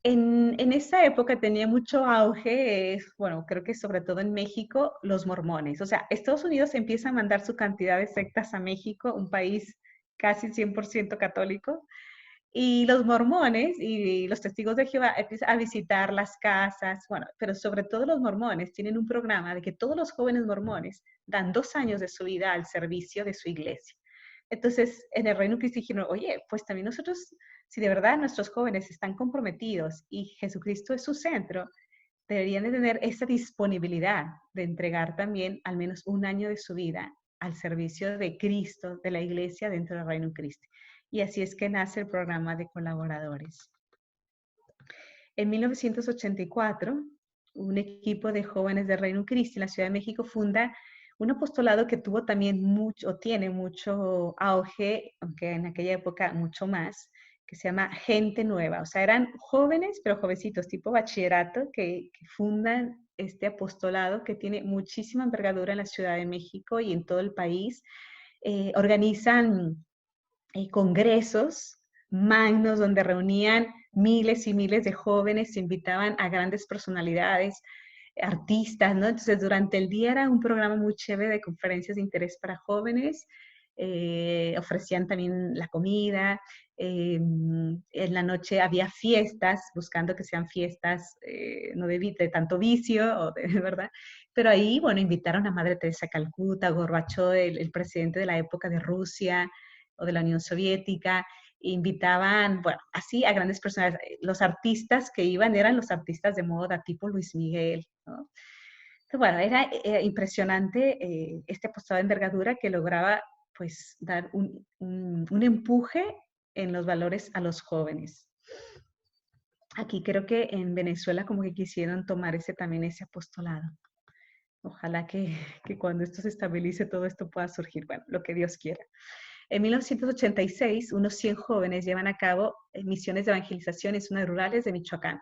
En esa época tenía mucho auge, bueno, creo que sobre todo en México, los mormones. O sea, Estados Unidos empieza a mandar su cantidad de sectas a México, un país casi 100% católico, y los mormones y los testigos de Jehová empiezan a visitar las casas, bueno, pero sobre todo los mormones tienen un programa de que todos los jóvenes mormones dan 2 años de su vida al servicio de su iglesia. Entonces, en el Reino Cristo dijeron, oye, pues también nosotros, si de verdad nuestros jóvenes están comprometidos y Jesucristo es su centro, deberían de tener esa disponibilidad de entregar también al menos 1 año de su vida al servicio de Cristo, de la iglesia dentro del Reino Cristo. Y así es que nace el programa de colaboradores. En 1984, un equipo de jóvenes del Reino Cristo en la Ciudad de México funda un apostolado que tuvo también tiene mucho auge, aunque en aquella época mucho más, que se llama Gente Nueva. O sea, eran jóvenes, pero jovencitos, tipo bachillerato, que fundan este apostolado que tiene muchísima envergadura en la Ciudad de México y en todo el país. Organizan congresos magnos donde reunían miles y miles de jóvenes, invitaban a grandes personalidades, artistas, ¿no? Entonces, durante el día era un programa muy chévere de conferencias de interés para jóvenes, ofrecían también la comida, en la noche había fiestas, buscando que sean fiestas no de tanto vicio, o de verdad, pero ahí, bueno, invitaron a Madre Teresa Calcuta, a Gorbachov, el presidente de la época de Rusia, o de la Unión Soviética, invitaban, bueno, así a grandes personas. Los artistas que iban eran los artistas de moda, tipo Luis Miguel, ¿no? Entonces, bueno, era impresionante este apostolado de envergadura que lograba, pues, dar un empuje en los valores a los jóvenes. Aquí creo que en Venezuela como que quisieron tomar también ese apostolado. Ojalá que cuando esto se estabilice todo esto pueda surgir, bueno, lo que Dios quiera. En 1986, unos 100 jóvenes llevan a cabo misiones de evangelización en zonas rurales de Michoacán,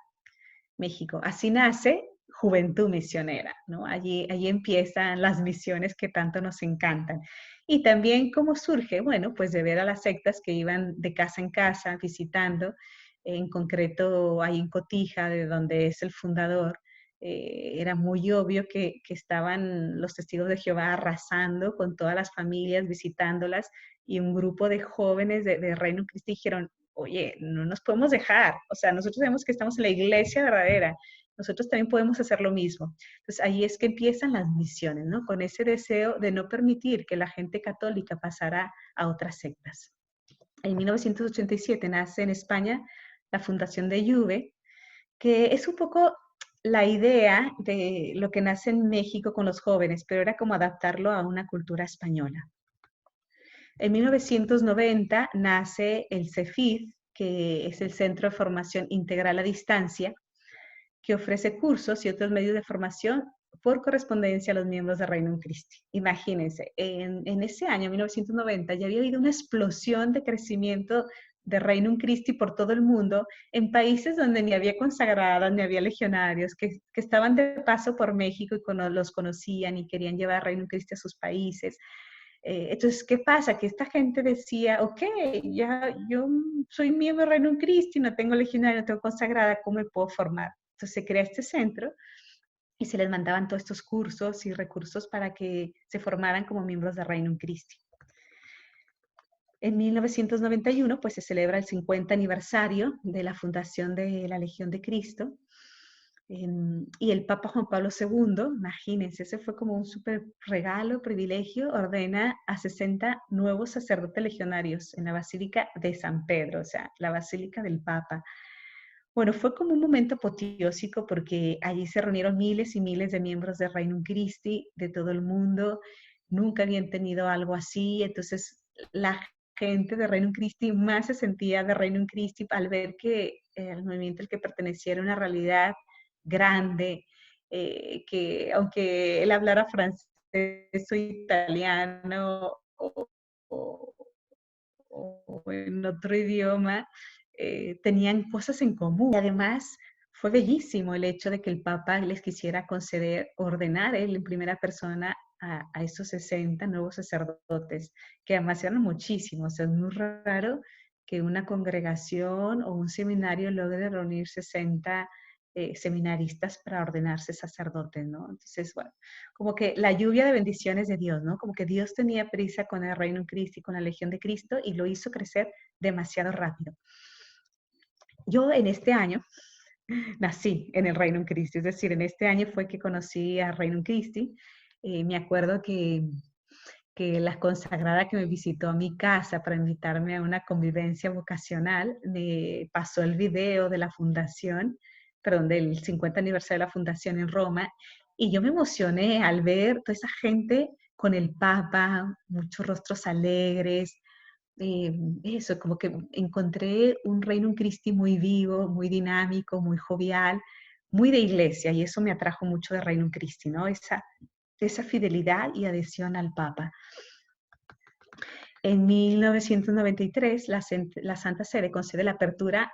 México. Así nace Juventud Misionera, ¿no? Allí empiezan las misiones que tanto nos encantan. Y también cómo surge, bueno, pues de ver a las sectas que iban de casa en casa visitando, en concreto ahí en Cotija, de donde es el fundador. Era muy obvio que estaban los testigos de Jehová arrasando con todas las familias, visitándolas, y un grupo de jóvenes de Reino Cristo dijeron, oye, no nos podemos dejar, o sea, nosotros sabemos que estamos en la iglesia verdadera, nosotros también podemos hacer lo mismo. Entonces ahí es que empiezan las misiones, ¿no? Con ese deseo de no permitir que la gente católica pasara a otras sectas. En 1987 nace en España la Fundación de Juve, que es un poco la idea de lo que nace en México con los jóvenes, pero era como adaptarlo a una cultura española. En 1990 nace el CEFID, que es el Centro de Formación Integral a Distancia, que ofrece cursos y otros medios de formación por correspondencia a los miembros de Reino Christi. Imagínense, en ese año, 1990, ya había habido una explosión de crecimiento de Reino Christi por todo el mundo, en países donde ni había consagradas, ni había legionarios, que estaban de paso por México y los conocían y querían llevar Reino Christi a sus países. Entonces, ¿qué pasa? Que esta gente decía, ok, ya yo soy miembro de Reino Christi, no tengo legionario, no tengo consagrada, ¿cómo me puedo formar? Entonces se crea este centro y se les mandaban todos estos cursos y recursos para que se formaran como miembros de Reino Christi. En 1991, pues se celebra el 50 aniversario de la fundación de la Legión de Cristo. Y el Papa Juan Pablo II, imagínense, ese fue como un súper regalo, privilegio, ordena a 60 nuevos sacerdotes legionarios en la Basílica de San Pedro, o sea, la Basílica del Papa. Bueno, fue como un momento apoteósico porque allí se reunieron miles y miles de miembros de Reino Christi de todo el mundo, nunca habían tenido algo así, entonces la gente de Reino Christi, más se sentía de Reino Christi al ver que el movimiento al que pertenecía era una realidad grande, que aunque él hablara francés o italiano o, o en otro idioma, tenían cosas en común. Y además fue bellísimo el hecho de que el Papa les quisiera conceder, ordenar él en primera persona a estos 60 nuevos sacerdotes, que además eran muchísimos. Es muy raro que una congregación o un seminario logre reunir 60 seminaristas para ordenarse sacerdotes, ¿no? Entonces, bueno, como que la lluvia de bendiciones de Dios, ¿no? Como que Dios tenía prisa con el reino en Cristo y con la legión de Cristo y lo hizo crecer demasiado rápido. Yo en este año nací en el Reino en Cristo, es decir, en este año fue que conocí a Reino en Cristo. Me acuerdo que la consagrada que me visitó a mi casa para invitarme a una convivencia vocacional me pasó el video de la fundación, perdón, del 50 aniversario de la fundación en Roma, y yo me emocioné al ver toda esa gente con el Papa, muchos rostros alegres, eso, como que encontré un Reino Christi muy vivo, muy dinámico, muy jovial, muy de iglesia, y eso me atrajo mucho de Reino Christi, ¿no? Esa fidelidad y adhesión al Papa. En 1993, la Santa Sede concede la apertura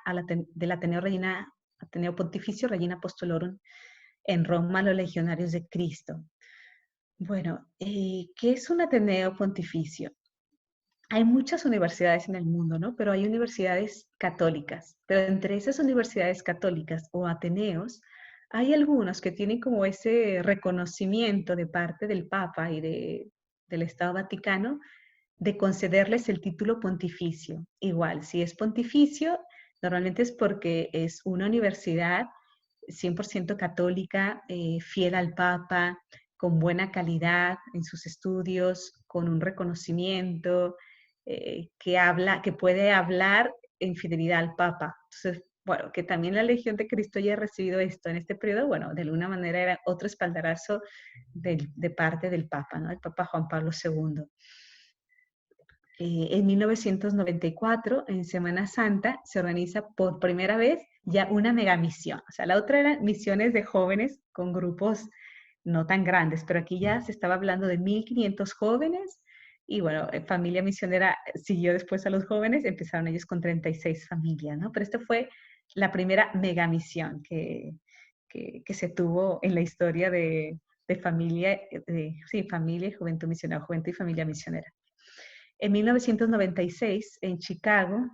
del Ateneo Pontificio Regina Apostolorum en Roma a los legionarios de Cristo. Bueno, ¿qué es un Ateneo Pontificio? Hay muchas universidades en el mundo, ¿no? Pero hay universidades católicas. Pero entre esas universidades católicas o ateneos, hay algunos que tienen como ese reconocimiento de parte del Papa y del Estado Vaticano de concederles el título pontificio. Igual, si es pontificio, normalmente es porque es una universidad 100% católica, fiel al Papa, con buena calidad en sus estudios, con un reconocimiento, que puede hablar en fidelidad al Papa. Entonces, bueno, que también la Legión de Cristo haya recibido esto en este periodo, bueno, de alguna manera era otro espaldarazo de parte del Papa, ¿no? El Papa Juan Pablo II. En 1994, en Semana Santa, se organiza por primera vez ya una megamisión. O sea, la otra eran misiones de jóvenes con grupos no tan grandes, pero aquí ya se estaba hablando de 1.500 jóvenes y bueno, familia misionera siguió después a los jóvenes, empezaron ellos con 36 familias, ¿no? Pero esta fue la primera megamisión que se tuvo en la historia de familia, familia y juventud misionera, juventud y familia misionera. En 1996, en Chicago,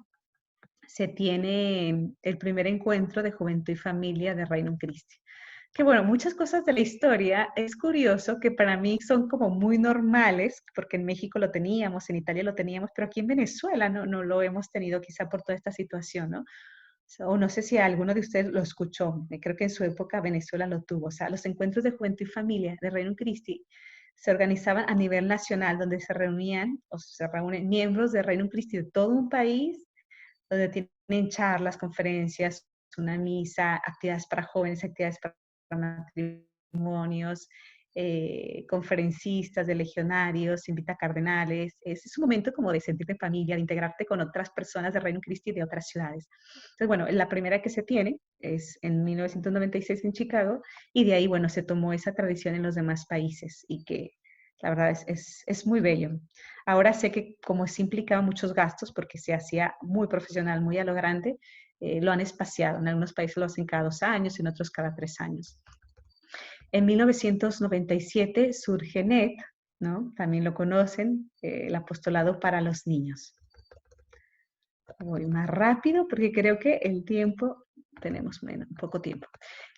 se tiene el primer encuentro de juventud y familia de Reino Christi. Que bueno, muchas cosas de la historia es curioso que para mí son como muy normales, porque en México lo teníamos, en Italia lo teníamos, pero aquí en Venezuela no lo hemos tenido quizá por toda esta situación, ¿no? O no sé si alguno de ustedes lo escuchó, creo que en su época Venezuela lo tuvo. O sea, los encuentros de juventud y familia de Reino Christi se organizaban a nivel nacional, donde se reunían o se reúnen miembros de Reino Christi de todo un país, donde tienen charlas, conferencias, una misa, actividades para jóvenes, actividades para matrimonios, conferencistas de legionarios, invita a cardenales. Es un momento como de sentirte en familia, de integrarte con otras personas de Reino Christi de otras ciudades. Entonces, bueno, la primera que se tiene es en 1996 en Chicago y de ahí, bueno, se tomó esa tradición en los demás países y que la verdad es muy bello. Ahora sé que como se implicaba muchos gastos porque se hacía muy profesional, muy a lo grande, lo han espaciado. En algunos países lo hacen cada 2 años, en otros cada 3 años. En 1997 surge NET, ¿no? También lo conocen, el apostolado para los niños. Voy más rápido porque creo que el tiempo, tenemos poco tiempo.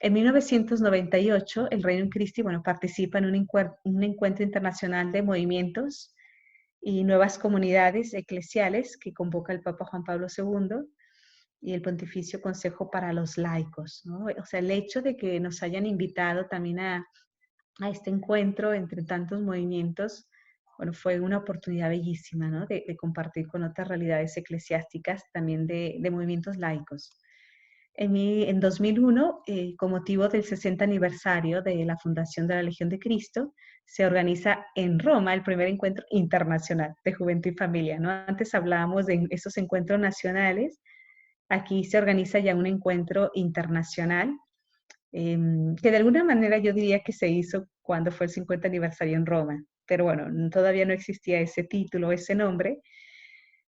En 1998, el Reino Christi, bueno, participa en un encuentro internacional de movimientos y nuevas comunidades eclesiales que convoca el Papa Juan Pablo II y el Pontificio Consejo para los Laicos, ¿no? O sea, el hecho de que nos hayan invitado también a este encuentro entre tantos movimientos, bueno, fue una oportunidad bellísima, ¿no? De compartir con otras realidades eclesiásticas, también de movimientos laicos. En 2001, con motivo del 60 aniversario de la fundación de la Legión de Cristo, se organiza en Roma el primer encuentro internacional de juventud y familia, ¿no? Antes hablábamos de esos encuentros nacionales, aquí se organiza ya un encuentro internacional, que de alguna manera yo diría que se hizo cuando fue el 50 aniversario en Roma, pero bueno, todavía no existía ese título, ese nombre,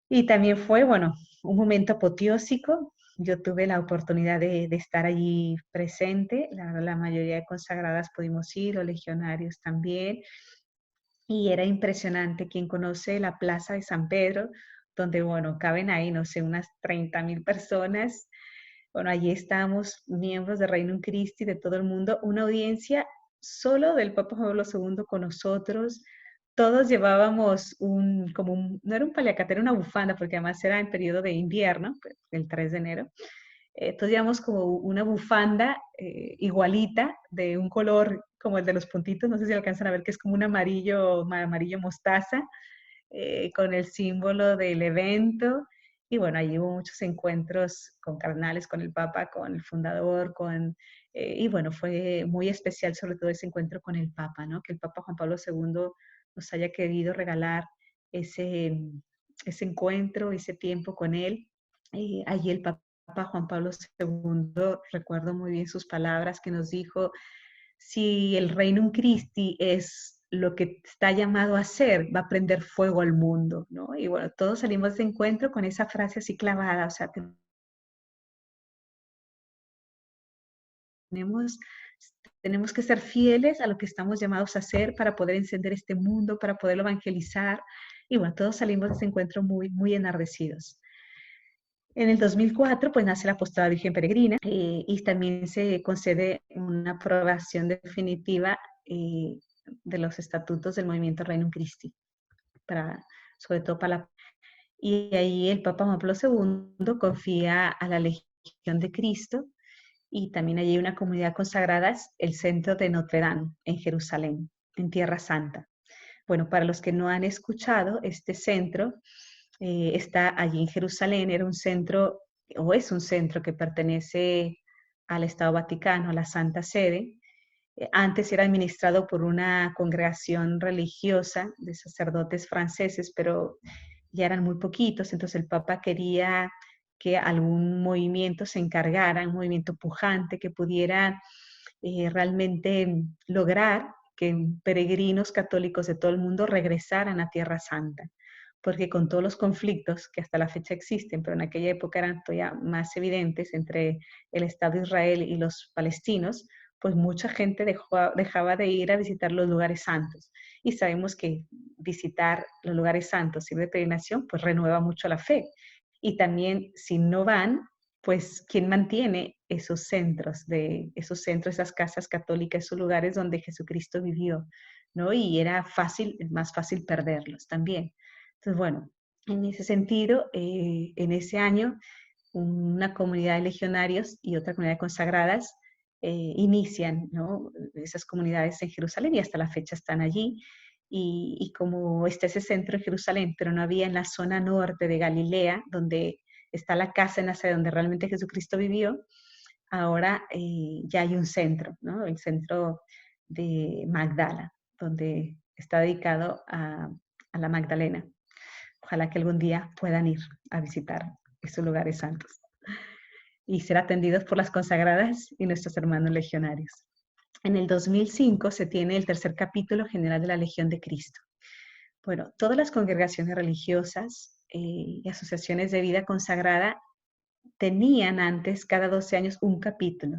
y también fue, bueno, un momento apoteósico. Yo tuve la oportunidad de estar allí presente, la mayoría de consagradas pudimos ir, los legionarios también, y era impresionante. Quien conoce la Plaza de San Pedro, donde, bueno, caben ahí, no sé, unas 30.000 personas. Bueno, allí estábamos, miembros de Reino Christi de todo el mundo, una audiencia solo del Papa Juan Pablo II con nosotros. Todos llevábamos no era un paliacate, era una bufanda, porque además era en periodo de invierno, pues, el 3 de enero. Entonces llevamos como una bufanda igualita, de un color como el de los puntitos, no sé si alcanzan a ver que es como un amarillo mostaza, con el símbolo del evento. Y bueno, allí hubo muchos encuentros con cardenales, con el Papa, con el fundador, y bueno, fue muy especial sobre todo ese encuentro con el Papa, ¿no? Que el Papa Juan Pablo II nos haya querido regalar ese encuentro, ese tiempo con él. Allí el Papa Juan Pablo II, recuerdo muy bien sus palabras que nos dijo: si el Reino Christi es lo que está llamado a ser, va a prender fuego al mundo, ¿no? Y bueno, todos salimos de encuentro con esa frase así clavada, o sea, tenemos, tenemos que ser fieles a lo que estamos llamados a hacer para poder encender este mundo, para poderlo evangelizar. Y bueno, todos salimos de ese encuentro muy, muy enardecidos. En el 2004, pues nace la Apostolada Virgen Peregrina, y también se concede una aprobación definitiva de los estatutos del movimiento Reino Christi, sobre todo para la... Y ahí el Papa Juan Pablo II confía a la Legión de Cristo, y también allí hay una comunidad consagrada, el centro de Notre Dame, en Jerusalén, en Tierra Santa. Bueno, para los que no han escuchado, este centro está allí en Jerusalén, era un centro, o es un centro que pertenece al Estado Vaticano, a la Santa Sede. Antes era administrado por una congregación religiosa de sacerdotes franceses, pero ya eran muy poquitos, entonces el Papa quería que algún movimiento se encargara, un movimiento pujante que pudiera realmente lograr que peregrinos católicos de todo el mundo regresaran a Tierra Santa, porque con todos los conflictos que hasta la fecha existen, pero en aquella época eran todavía más evidentes entre el Estado de Israel y los palestinos, pues mucha gente dejaba de ir a visitar los lugares santos. Y sabemos que visitar los lugares santos sin de peregrinación, pues renueva mucho la fe. Y también si no van, pues ¿quién mantiene esos centros, esas casas católicas, esos lugares donde Jesucristo vivió, ¿no? Y era más fácil perderlos también. Entonces, bueno, en ese sentido, en ese año, una comunidad de legionarios y otra comunidad de consagradas inician, ¿no?, esas comunidades en Jerusalén, y hasta la fecha están allí. Y como está ese centro en Jerusalén, pero no había en la zona norte de Galilea, donde está la casa en Nazaret, donde realmente Jesucristo vivió, ahora ya hay un centro, ¿no? El centro de Magdala, donde está dedicado a la Magdalena. Ojalá que algún día puedan ir a visitar esos lugares santos y ser atendidos por las consagradas y nuestros hermanos legionarios. En el 2005 se tiene el tercer capítulo general de la Legión de Cristo. Bueno, todas las congregaciones religiosas y asociaciones de vida consagrada tenían antes, cada 12 años, un capítulo.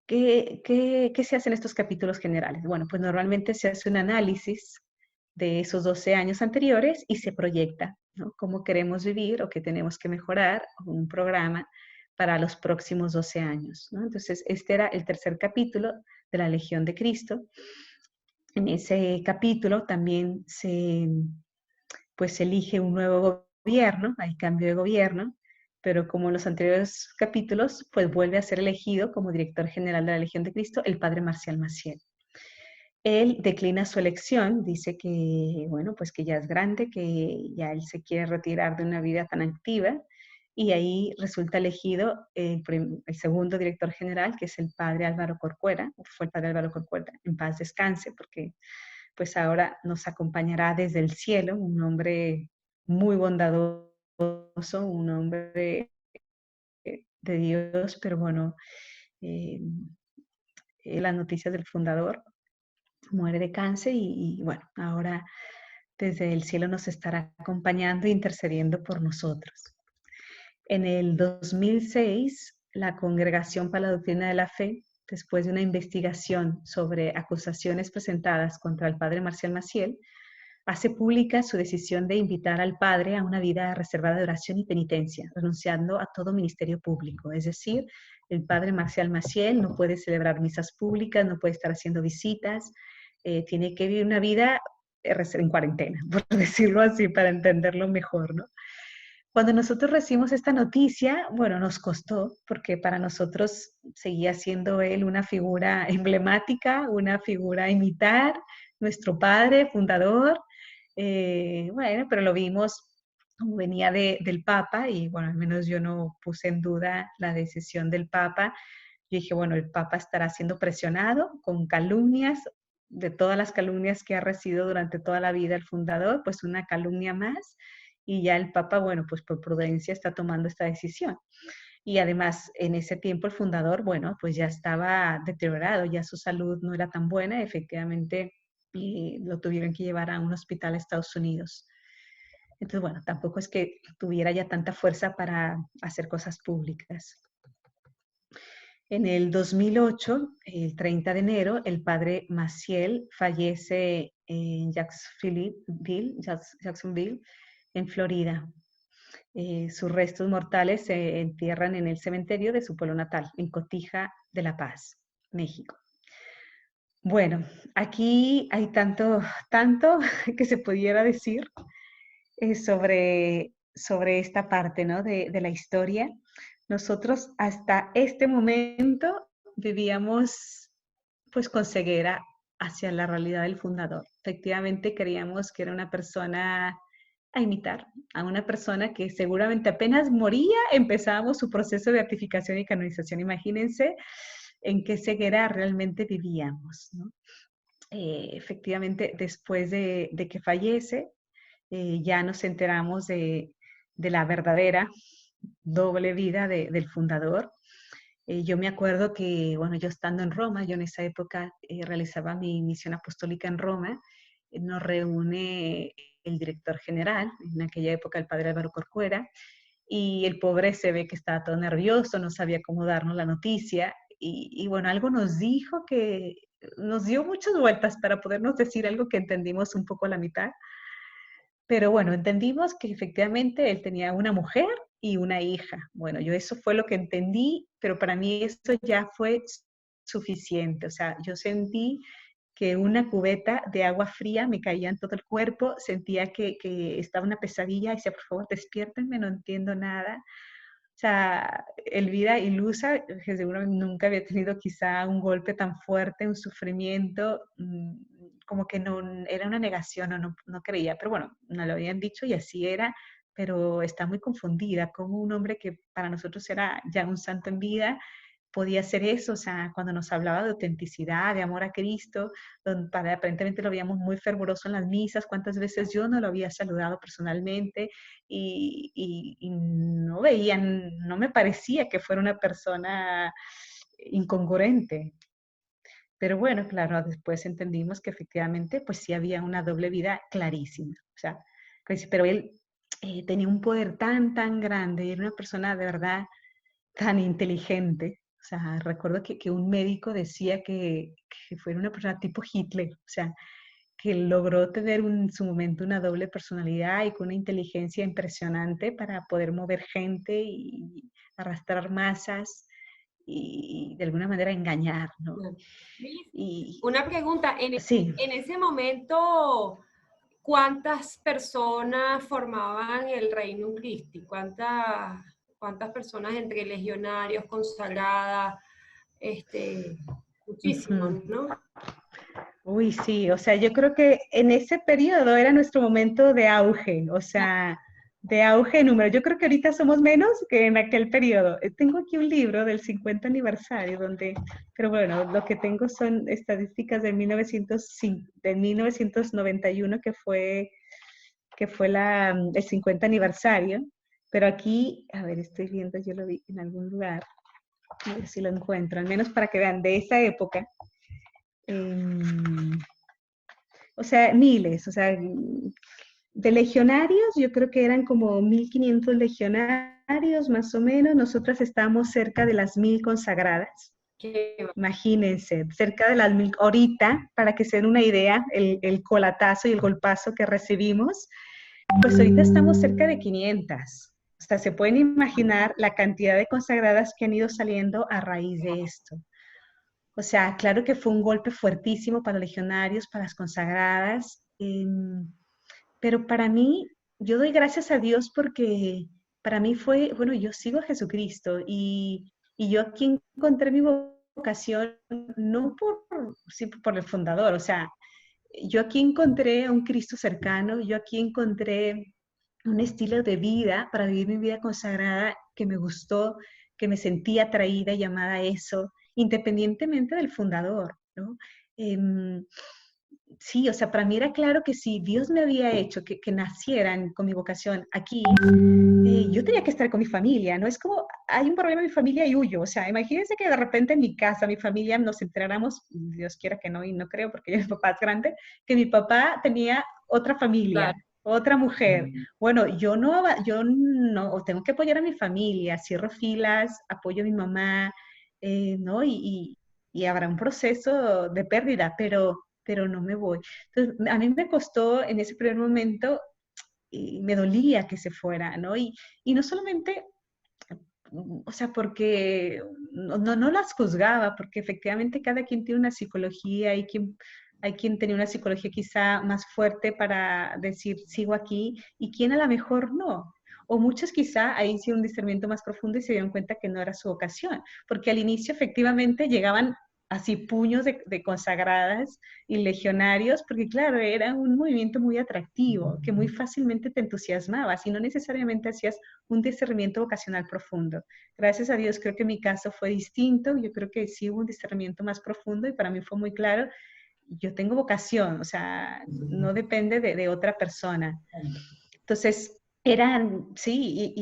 ¿Qué se hace en estos capítulos generales? Bueno, pues normalmente se hace un análisis de esos 12 años anteriores y se proyecta, ¿no?, cómo queremos vivir o qué tenemos que mejorar, un programa para los próximos 12 años, ¿no? Entonces, este era el tercer capítulo de la Legión de Cristo. En ese capítulo también se elige un nuevo gobierno, hay cambio de gobierno, pero como en los anteriores capítulos, pues vuelve a ser elegido como director general de la Legión de Cristo el padre Marcial Maciel. Él declina su elección, dice que, bueno, pues que ya es grande, que ya él se quiere retirar de una vida tan activa, y ahí resulta elegido el segundo director general, que es el padre Álvaro Corcuera, fue el padre Álvaro Corcuera, en paz descanse, porque pues ahora nos acompañará desde el cielo, un hombre muy bondadoso, un hombre de Dios, pero bueno, las noticias del fundador, muere de cáncer y bueno, ahora desde el cielo nos estará acompañando e intercediendo por nosotros. En el 2006, la Congregación para la Doctrina de la Fe, después de una investigación sobre acusaciones presentadas contra el padre Marcial Maciel, hace pública su decisión de invitar al padre a una vida reservada de oración y penitencia, renunciando a todo ministerio público. Es decir, el padre Marcial Maciel no puede celebrar misas públicas, no puede estar haciendo visitas, tiene que vivir una vida en cuarentena, por decirlo así, para entenderlo mejor, ¿no? Cuando nosotros recibimos esta noticia, bueno, nos costó, porque para nosotros seguía siendo él una figura emblemática, una figura a imitar, nuestro padre, fundador. Bueno, pero lo vimos como venía del Papa y bueno, al menos yo no puse en duda la decisión del Papa. Yo dije, bueno, el Papa estará siendo presionado con calumnias, de todas las calumnias que ha recibido durante toda la vida el fundador, pues una calumnia más y ya el Papa, bueno, pues por prudencia está tomando esta decisión. Y además, en ese tiempo el fundador, bueno, pues ya estaba deteriorado, ya su salud no era tan buena, efectivamente, y lo tuvieron que llevar a un hospital a Estados Unidos. Entonces, bueno, tampoco es que tuviera ya tanta fuerza para hacer cosas públicas. En el 2008, el 30 de enero, el padre Maciel fallece en Jacksonville, en Florida. Sus restos mortales se entierran en el cementerio de su pueblo natal, en Cotija de La Paz, México. Bueno, aquí hay tanto que se pudiera decir sobre esta parte, ¿no? de la historia. Nosotros hasta este momento vivíamos pues con ceguera hacia la realidad del fundador. Efectivamente creíamos que era una persona a imitar, a una persona que seguramente apenas moría, empezábamos su proceso de beatificación y canonización. Imagínense en qué ceguera realmente vivíamos, ¿no? Efectivamente, después de que fallece, ya nos enteramos de la verdadera doble vida del fundador. Yo me acuerdo que, bueno, yo estando en Roma, yo en esa época realizaba mi misión apostólica en Roma, nos reúne el director general, en aquella época el padre Álvaro Corcuera, y el pobre se ve que estaba todo nervioso, no sabía cómo darnos la noticia, y bueno, algo nos dijo que nos dio muchas vueltas para podernos decir algo que entendimos un poco a la mitad, pero bueno, entendimos que efectivamente él tenía una mujer y una hija. Bueno, yo eso fue lo que entendí, pero para mí esto ya fue suficiente. O sea, yo sentí que una cubeta de agua fría me caía en todo el cuerpo, sentía que estaba una pesadilla, y decía, por favor, despiértenme, no entiendo nada. O sea, Elvira ilusa, que seguro nunca había tenido quizá un golpe tan fuerte, un sufrimiento, como que no, era una negación, no creía, pero bueno, no lo habían dicho y así era, pero está muy confundida, como un hombre que para nosotros era ya un santo en vida, podía hacer eso. O sea, cuando nos hablaba de autenticidad, de amor a Cristo, donde aparentemente lo veíamos muy fervoroso en las misas, cuántas veces yo no lo había saludado personalmente y no veían, no me parecía que fuera una persona incongruente. Pero bueno, claro, después entendimos que efectivamente, pues sí había una doble vida clarísima. O sea, pero él tenía un poder tan grande y era una persona de verdad tan inteligente. O sea, recuerdo que un médico decía que fuera una persona tipo Hitler, o sea, que logró tener en su momento una doble personalidad y con una inteligencia impresionante para poder mover gente y arrastrar masas y de alguna manera engañar, ¿no? Y, Una pregunta, sí. en ese momento, ¿cuántas personas formaban el Reino Christi? ¿Cuántas personas entre legionarios, consagradas? Muchísimo, ¿no? Uy, sí, o sea, yo creo que en ese periodo era nuestro momento de auge, o sea, de auge de números. Yo creo que ahorita somos menos que en aquel periodo. Tengo aquí un libro del 50 aniversario, pero bueno, lo que tengo son estadísticas de 1991, que fue el 50 aniversario. Pero aquí, a ver, estoy viendo, yo lo vi en algún lugar, a ver si lo encuentro, al menos para que vean de esa época. O sea, miles, o sea, de legionarios, yo creo que eran como 1500 legionarios más o menos. Nosotras estábamos cerca de las 1000 consagradas. Imagínense, cerca de las 1000. Ahorita, para que se den una idea, el colatazo y el golpazo que recibimos, pues ahorita estamos cerca de 500. O sea, se pueden imaginar la cantidad de consagradas que han ido saliendo a raíz de esto. O sea, claro que fue un golpe fuertísimo para los legionarios, para las consagradas, pero para mí, yo doy gracias a Dios porque para mí fue, bueno, yo sigo a Jesucristo y yo aquí encontré mi vocación, no sí, por el fundador, o sea, yo aquí encontré a un Cristo cercano, yo aquí encontré un estilo de vida para vivir mi vida consagrada que me gustó, que me sentía atraída y llamada a eso, independientemente del fundador, ¿no? Sí, o sea, para mí era claro que si Dios me había hecho que nacieran con mi vocación aquí, yo tenía que estar con mi familia, ¿no? Es como, hay un problema en mi familia y huyo. O sea, imagínense que de repente en mi casa, mi familia, nos enteráramos, Dios quiera que no, y no creo porque mi papá es grande, que mi papá tenía otra familia, Claro. otra mujer. Bueno, yo no, tengo que apoyar a mi familia, cierro filas, apoyo a mi mamá, ¿no? Y habrá un proceso de pérdida, pero no me voy. Entonces, a mí me costó en ese primer momento y me dolía que se fuera, ¿no? Y no solamente, o sea, porque no las juzgaba, porque efectivamente cada quien tiene una psicología, hay quien tenía una psicología quizá más fuerte para decir, sigo aquí, y quien a lo mejor no. O muchos quizá ahí hicieron un discernimiento más profundo y se dieron cuenta que no era su vocación, porque al inicio efectivamente llegaban así puños de consagradas y legionarios, porque claro, era un movimiento muy atractivo, que muy fácilmente te entusiasmabas y no necesariamente hacías un discernimiento vocacional profundo. Gracias a Dios creo que mi caso fue distinto, yo creo que sí hubo un discernimiento más profundo y para mí fue muy claro, yo tengo vocación, o sea, no depende de otra persona. Entonces, sí,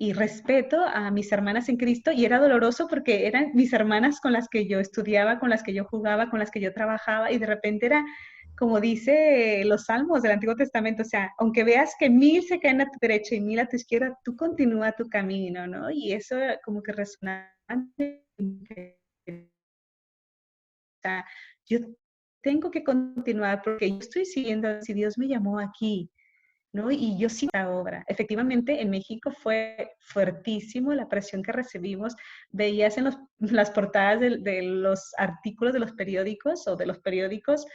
y respeto a mis hermanas en Cristo y era doloroso porque eran mis hermanas con las que yo estudiaba, con las que yo jugaba, con las que yo trabajaba y de repente era como dice los salmos del Antiguo Testamento, o sea, aunque veas que 1000 se caen a tu derecha y 1000 a tu izquierda, tú continúa tu camino, ¿no? Y eso como que resonaba. O sea, yo tengo que continuar porque yo estoy siguiendo, si Dios me llamó aquí, ¿no? Y yo sí la obra. Efectivamente, en México fue fuertísimo la presión que recibimos. Veías en las portadas de los artículos de los periódicos o de los periódicos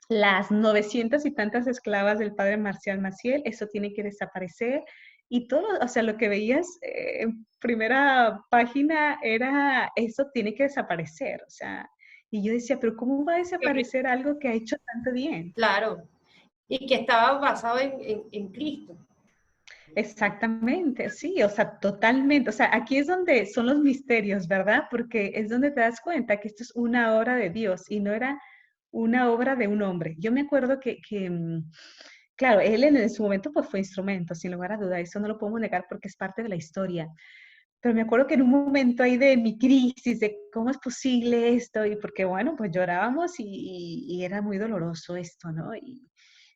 las 900 y tantas esclavas del padre Marcial Maciel, eso tiene que desaparecer. Y todo, o sea, lo que veías en primera página era, eso tiene que desaparecer, o sea, y yo decía, pero ¿cómo va a desaparecer algo que ha hecho tanto bien? Claro, y que estaba basado en Cristo. Exactamente, sí, o sea, totalmente. O sea, aquí es donde son los misterios, ¿verdad? Porque es donde te das cuenta que esto es una obra de Dios y no era una obra de un hombre. Yo me acuerdo claro, él en su momento pues fue instrumento, sin lugar a duda, eso no lo podemos negar porque es parte de la historia. Pero me acuerdo que en un momento ahí de mi crisis, de cómo es posible esto, y porque bueno, pues llorábamos y era muy doloroso esto, ¿no? Y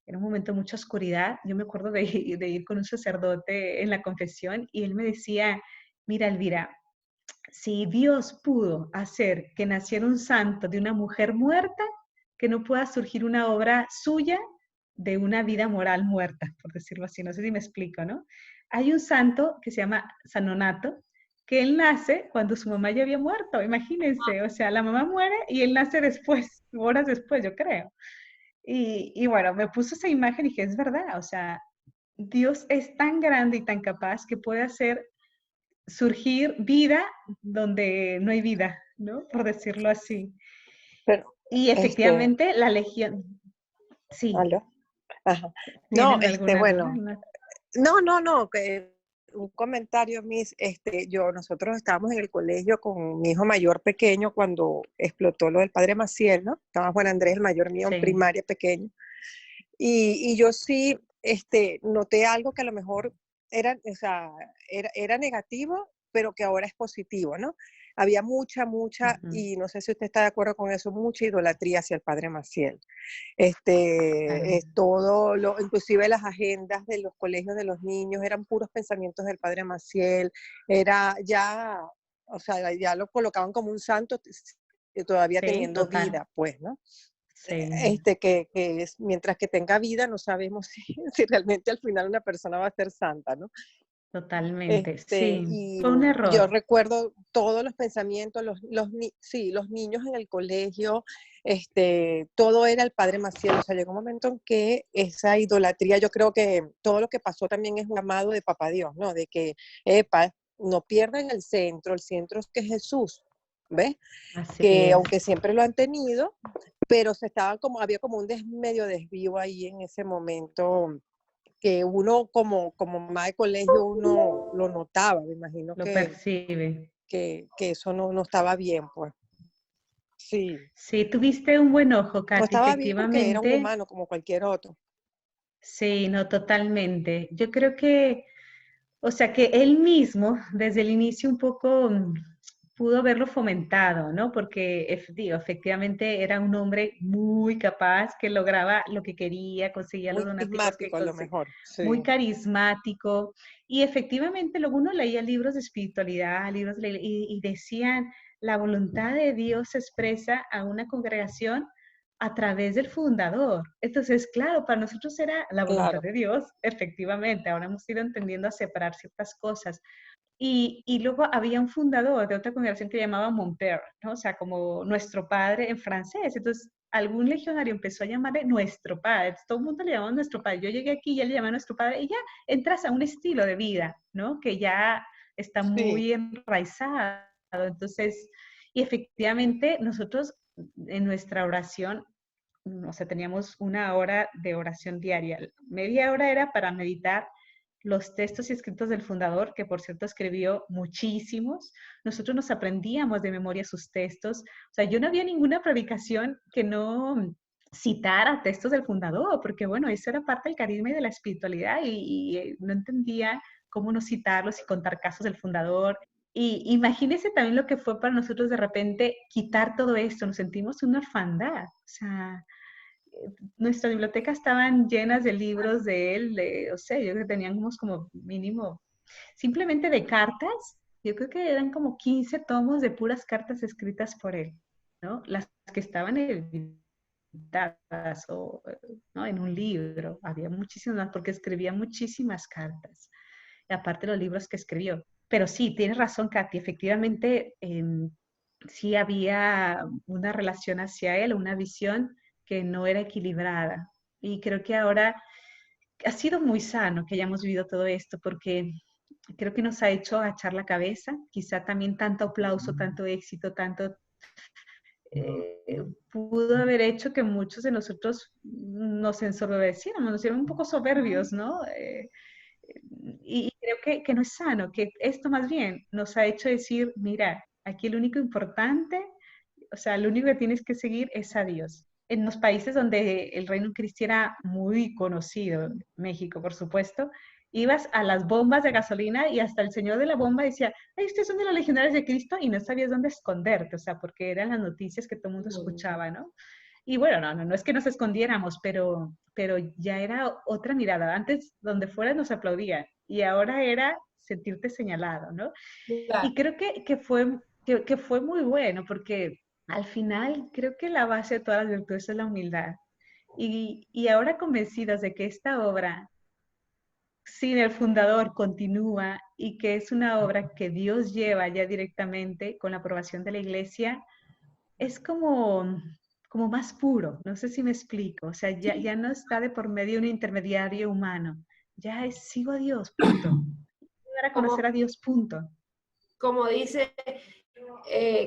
era un momento de mucha oscuridad. Yo me acuerdo de ir con un sacerdote en la confesión y él me decía, mira, Elvira, si Dios pudo hacer que naciera un santo de una mujer muerta, que no pueda surgir una obra suya de una vida moral muerta, por decirlo así. No sé si me explico, ¿no? Hay un santo que se llama San Nonato, que él nace cuando su mamá ya había muerto, imagínense. O sea, la mamá muere y él nace después, horas después, yo creo. Y bueno, me puso esa imagen y dije, es verdad, o sea, Dios es tan grande y tan capaz que puede hacer surgir vida donde no hay vida, ¿no? Por decirlo así. Pero, Y efectivamente la legión, sí, ¿aló? Ajá. No, ¿tienen alguna duda? bueno, ¿No? No, que un comentario, nosotros estábamos en el colegio con mi hijo mayor pequeño cuando explotó lo del padre Maciel, ¿no? Estaba Juan Andrés, el mayor mío, en Sí. primaria pequeño. Y yo sí, noté algo que a lo mejor era negativo, pero que ahora es positivo, ¿no? Había mucha, y no sé si usted está de acuerdo con eso, mucha idolatría hacia el padre Maciel. Claro. Inclusive las agendas de los colegios de los niños eran puros pensamientos del padre Maciel, era ya, o sea, ya lo colocaban como un santo todavía Sí, teniendo total. vida, pues, ¿no? Sí, Que mientras que tenga vida no sabemos si realmente al final una persona va a ser santa, ¿no? totalmente. Sí, Y fue un yo error. recuerdo todos los pensamientos, los niños en el colegio, todo era el padre Maciel. O sea, llegó un momento en que esa idolatría, yo creo que todo lo que pasó también es un llamado de Papá Dios, ¿no? De que, no pierdan el centro es que es Jesús, ¿ves? Así Que es. aunque siempre lo han tenido, pero había como un medio desvío ahí en ese momento que uno como mamá de colegio uno lo notaba, me imagino Lo percibe. que eso no estaba bien, pues. Sí, Sí, tuviste un buen ojo, no Katy, estaba bien porque era un efectivamente. humano como cualquier otro. Sí, no, totalmente. Yo creo que, o sea, que él mismo, desde el inicio un poco pudo haberlo fomentado, ¿no? Porque digo, efectivamente era un hombre muy capaz que lograba lo que quería, conseguía los Muy donativos que carismático a lo conseguía, mejor, muy sí. carismático. Y efectivamente, luego uno leía libros de espiritualidad, y decían, la voluntad de Dios se expresa a una congregación a través del fundador. Entonces, claro, para nosotros era la voluntad Claro, de Dios, efectivamente. Ahora hemos ido entendiendo a separar ciertas cosas. Y luego había un fundador de otra congregación que llamaba Mon Père, ¿no? O sea, como nuestro padre en francés. Entonces, algún legionario empezó a llamarle nuestro padre. Todo el mundo le llamaba nuestro padre. Yo llegué aquí y ya le llamaba nuestro padre. Y ya entras a un estilo de vida, ¿no? Que ya está sí, muy enraizado. Entonces, y efectivamente, nosotros en nuestra oración, o sea, teníamos 1 hora de oración diaria. Media hora era para meditar los textos y escritos del fundador, que por cierto escribió muchísimos. Nosotros nos aprendíamos de memoria sus textos. O sea, yo no había ninguna predicación que no citara textos del fundador, porque bueno, eso era parte del carisma y de la espiritualidad y no entendía cómo no citarlos y contar casos del fundador. Y imagínense también lo que fue para nosotros de repente quitar todo esto, nos sentimos una orfandad. O sea, nuestras bibliotecas estaban llenas de libros de él, o sea, yo creo que teníamos como mínimo, simplemente de cartas, yo creo que eran como 15 tomos de puras cartas escritas por él, ¿no? Las que estaban editadas o, ¿no? En un libro, había muchísimas más, porque escribía muchísimas cartas, y aparte los libros que escribió. Pero sí, tienes razón, Katy, efectivamente, sí había una relación hacia él, una visión que no era equilibrada. Y creo que ahora ha sido muy sano que hayamos vivido todo esto porque creo que nos ha hecho agachar la cabeza, quizá también tanto aplauso, tanto éxito, tanto pudo haber hecho que muchos de nosotros nos ensoberbeciéramos, nos hicieron un poco soberbios, ¿no? Y creo que no es sano, que esto más bien nos ha hecho decir, mira, aquí lo único importante, o sea, lo único que tienes que seguir es a Dios. En los países donde el reino cristiano era muy conocido, México, por supuesto, ibas a las bombas de gasolina y hasta el señor de la bomba decía, ay, ustedes son de los legionarios de Cristo y no sabías dónde esconderte, o sea, porque eran las noticias que todo el mundo escuchaba, ¿no? Y bueno, no es que nos escondiéramos, pero ya era otra mirada. Antes, donde fuera nos aplaudían y ahora era sentirte señalado, ¿no? Claro. Y creo que fue muy bueno porque al final creo que la base de todas las virtudes es la humildad. Y ahora convencidas de que esta obra sin el fundador continúa y que es una obra que Dios lleva ya directamente con la aprobación de la iglesia, es como más puro, no sé si me explico, o sea, ya no está de por medio un intermediario humano, ya es sigo a Dios, punto. Para conocer Como, a Dios, punto. como dice,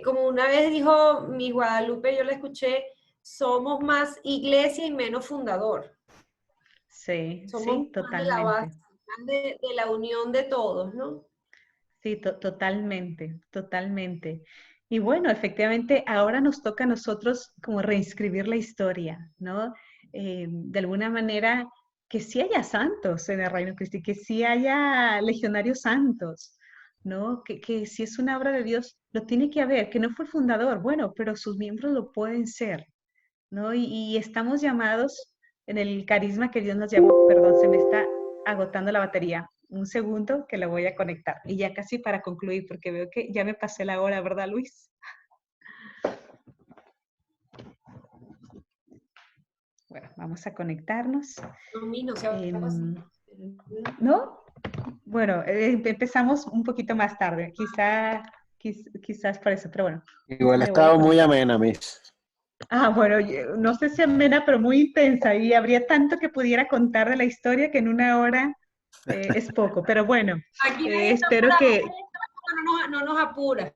como una vez dijo mi Guadalupe, yo la escuché, somos más iglesia y menos fundador. Sí, Somos sí, más de la base, totalmente. de la unión de todos, ¿no? Sí, totalmente, totalmente. Y bueno, efectivamente, ahora nos toca a nosotros como reescribir la historia, ¿no? De alguna manera, que sí haya santos en el Reino de Cristo, y que sí haya legionarios santos, ¿no? Que si es una obra de Dios, lo tiene que haber, que no fue el fundador, bueno, pero sus miembros lo pueden ser, ¿no? Y estamos llamados en el carisma que Dios nos llamó, perdón, se me está agotando la batería. Un segundo que la voy a conectar. Y ya casi para concluir, porque veo que ya me pasé la hora, ¿verdad, Luis? Bueno, vamos a conectarnos. No, mi, no se habla así. ¿No? Bueno, empezamos un poquito más tarde, quizás por eso, pero bueno. Igual ha Me voy a estado muy conectar. amena, Miss. Ah, bueno, no sé si amena, pero muy intensa y habría tanto que pudiera contar de la historia que en una hora es poco, pero bueno, Aquí nadie está espero apurado, que no nos apura.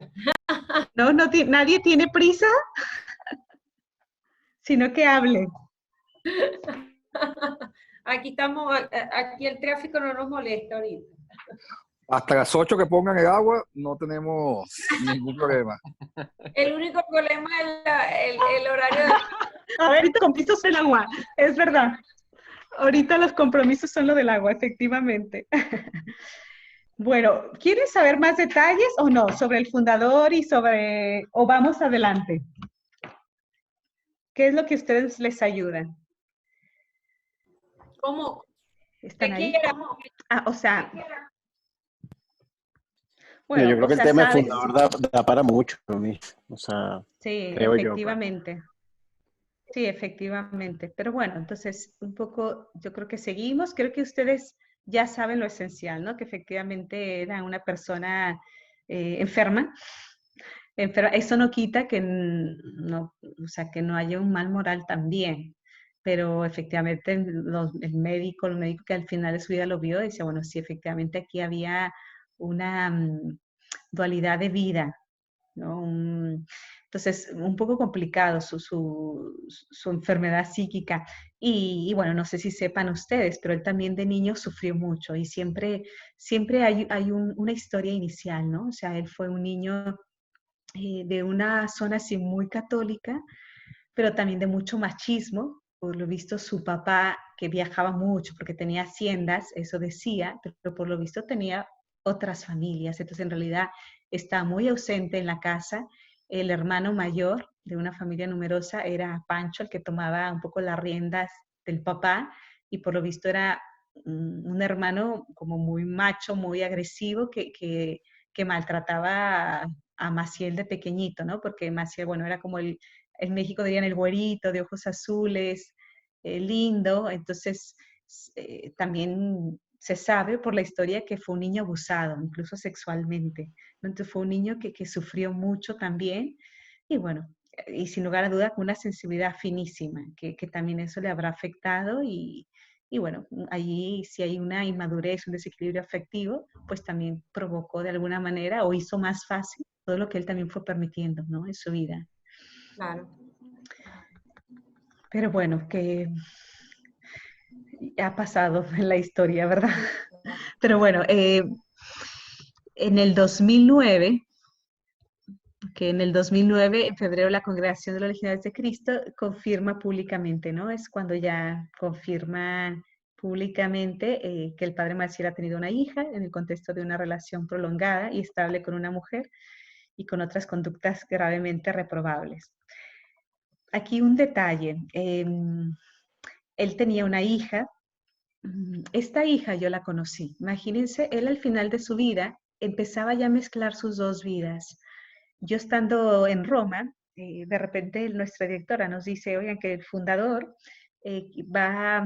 nadie tiene prisa, sino que hable. Aquí estamos, aquí el tráfico no nos molesta ahorita. Hasta las 8 que pongan el agua, no tenemos ningún problema. El único problema es el horario de... A ver, ahorita compromisos el agua, es verdad. Ahorita los compromisos son lo del agua, efectivamente. Bueno, ¿quieren saber más detalles o no sobre el fundador o vamos adelante? ¿Qué es lo que a ustedes les ayuda? ¿Cómo? ¿Están Te ahí? quiera. Ah, o sea, Yo bueno, creo o que el sea, tema de sabes, fundador da para mucho, Miss. O sea, sí, creo yo, pues. efectivamente. Sí, efectivamente. Pero bueno, entonces un poco, yo creo que seguimos. Creo que ustedes ya saben lo esencial, ¿no? Que efectivamente era una persona enferma. Eso no quita que no, o sea, que no haya un mal moral también. Pero efectivamente el médico que al final de su vida lo vio, decía, bueno, sí, efectivamente aquí había una dualidad de vida, ¿no? Entonces, un poco complicado su enfermedad psíquica. Y bueno, no sé si sepan ustedes, pero él también de niño sufrió mucho y siempre hay una historia inicial, ¿no? O sea, él fue un niño de una zona así muy católica, pero también de mucho machismo. Por lo visto, su papá, que viajaba mucho porque tenía haciendas, eso decía, pero por lo visto tenía otras familias. Entonces, en realidad, está muy ausente en la casa. El hermano mayor de una familia numerosa era Pancho, el que tomaba un poco las riendas del papá, y por lo visto era un hermano como muy macho, muy agresivo, que maltrataba a Maciel de pequeñito, ¿no? Porque Maciel, bueno, era como en México dirían el güerito, de ojos azules, lindo. Entonces, también se sabe por la historia que fue un niño abusado, incluso sexualmente. Entonces, fue un niño que sufrió mucho también. Y bueno, y sin lugar a duda con una sensibilidad finísima, que también eso le habrá afectado. Y bueno, allí si hay una inmadurez, un desequilibrio afectivo, pues también provocó de alguna manera o hizo más fácil todo lo que él también fue permitiendo, ¿no? En su vida. Claro. Pero bueno, que ha pasado en la historia, ¿verdad? Pero bueno, en el 2009, en febrero, la Congregación de los Legionarios de Cristo confirma públicamente, ¿no? Es cuando ya confirma públicamente que el padre Maciel ha tenido una hija en el contexto de una relación prolongada y estable con una mujer y con otras conductas gravemente reprobables. Aquí un detalle. Él tenía una hija. Esta hija yo la conocí. Imagínense, él al final de su vida empezaba ya a mezclar sus dos vidas. Yo estando en Roma, de repente nuestra directora nos dice, oigan, que el fundador va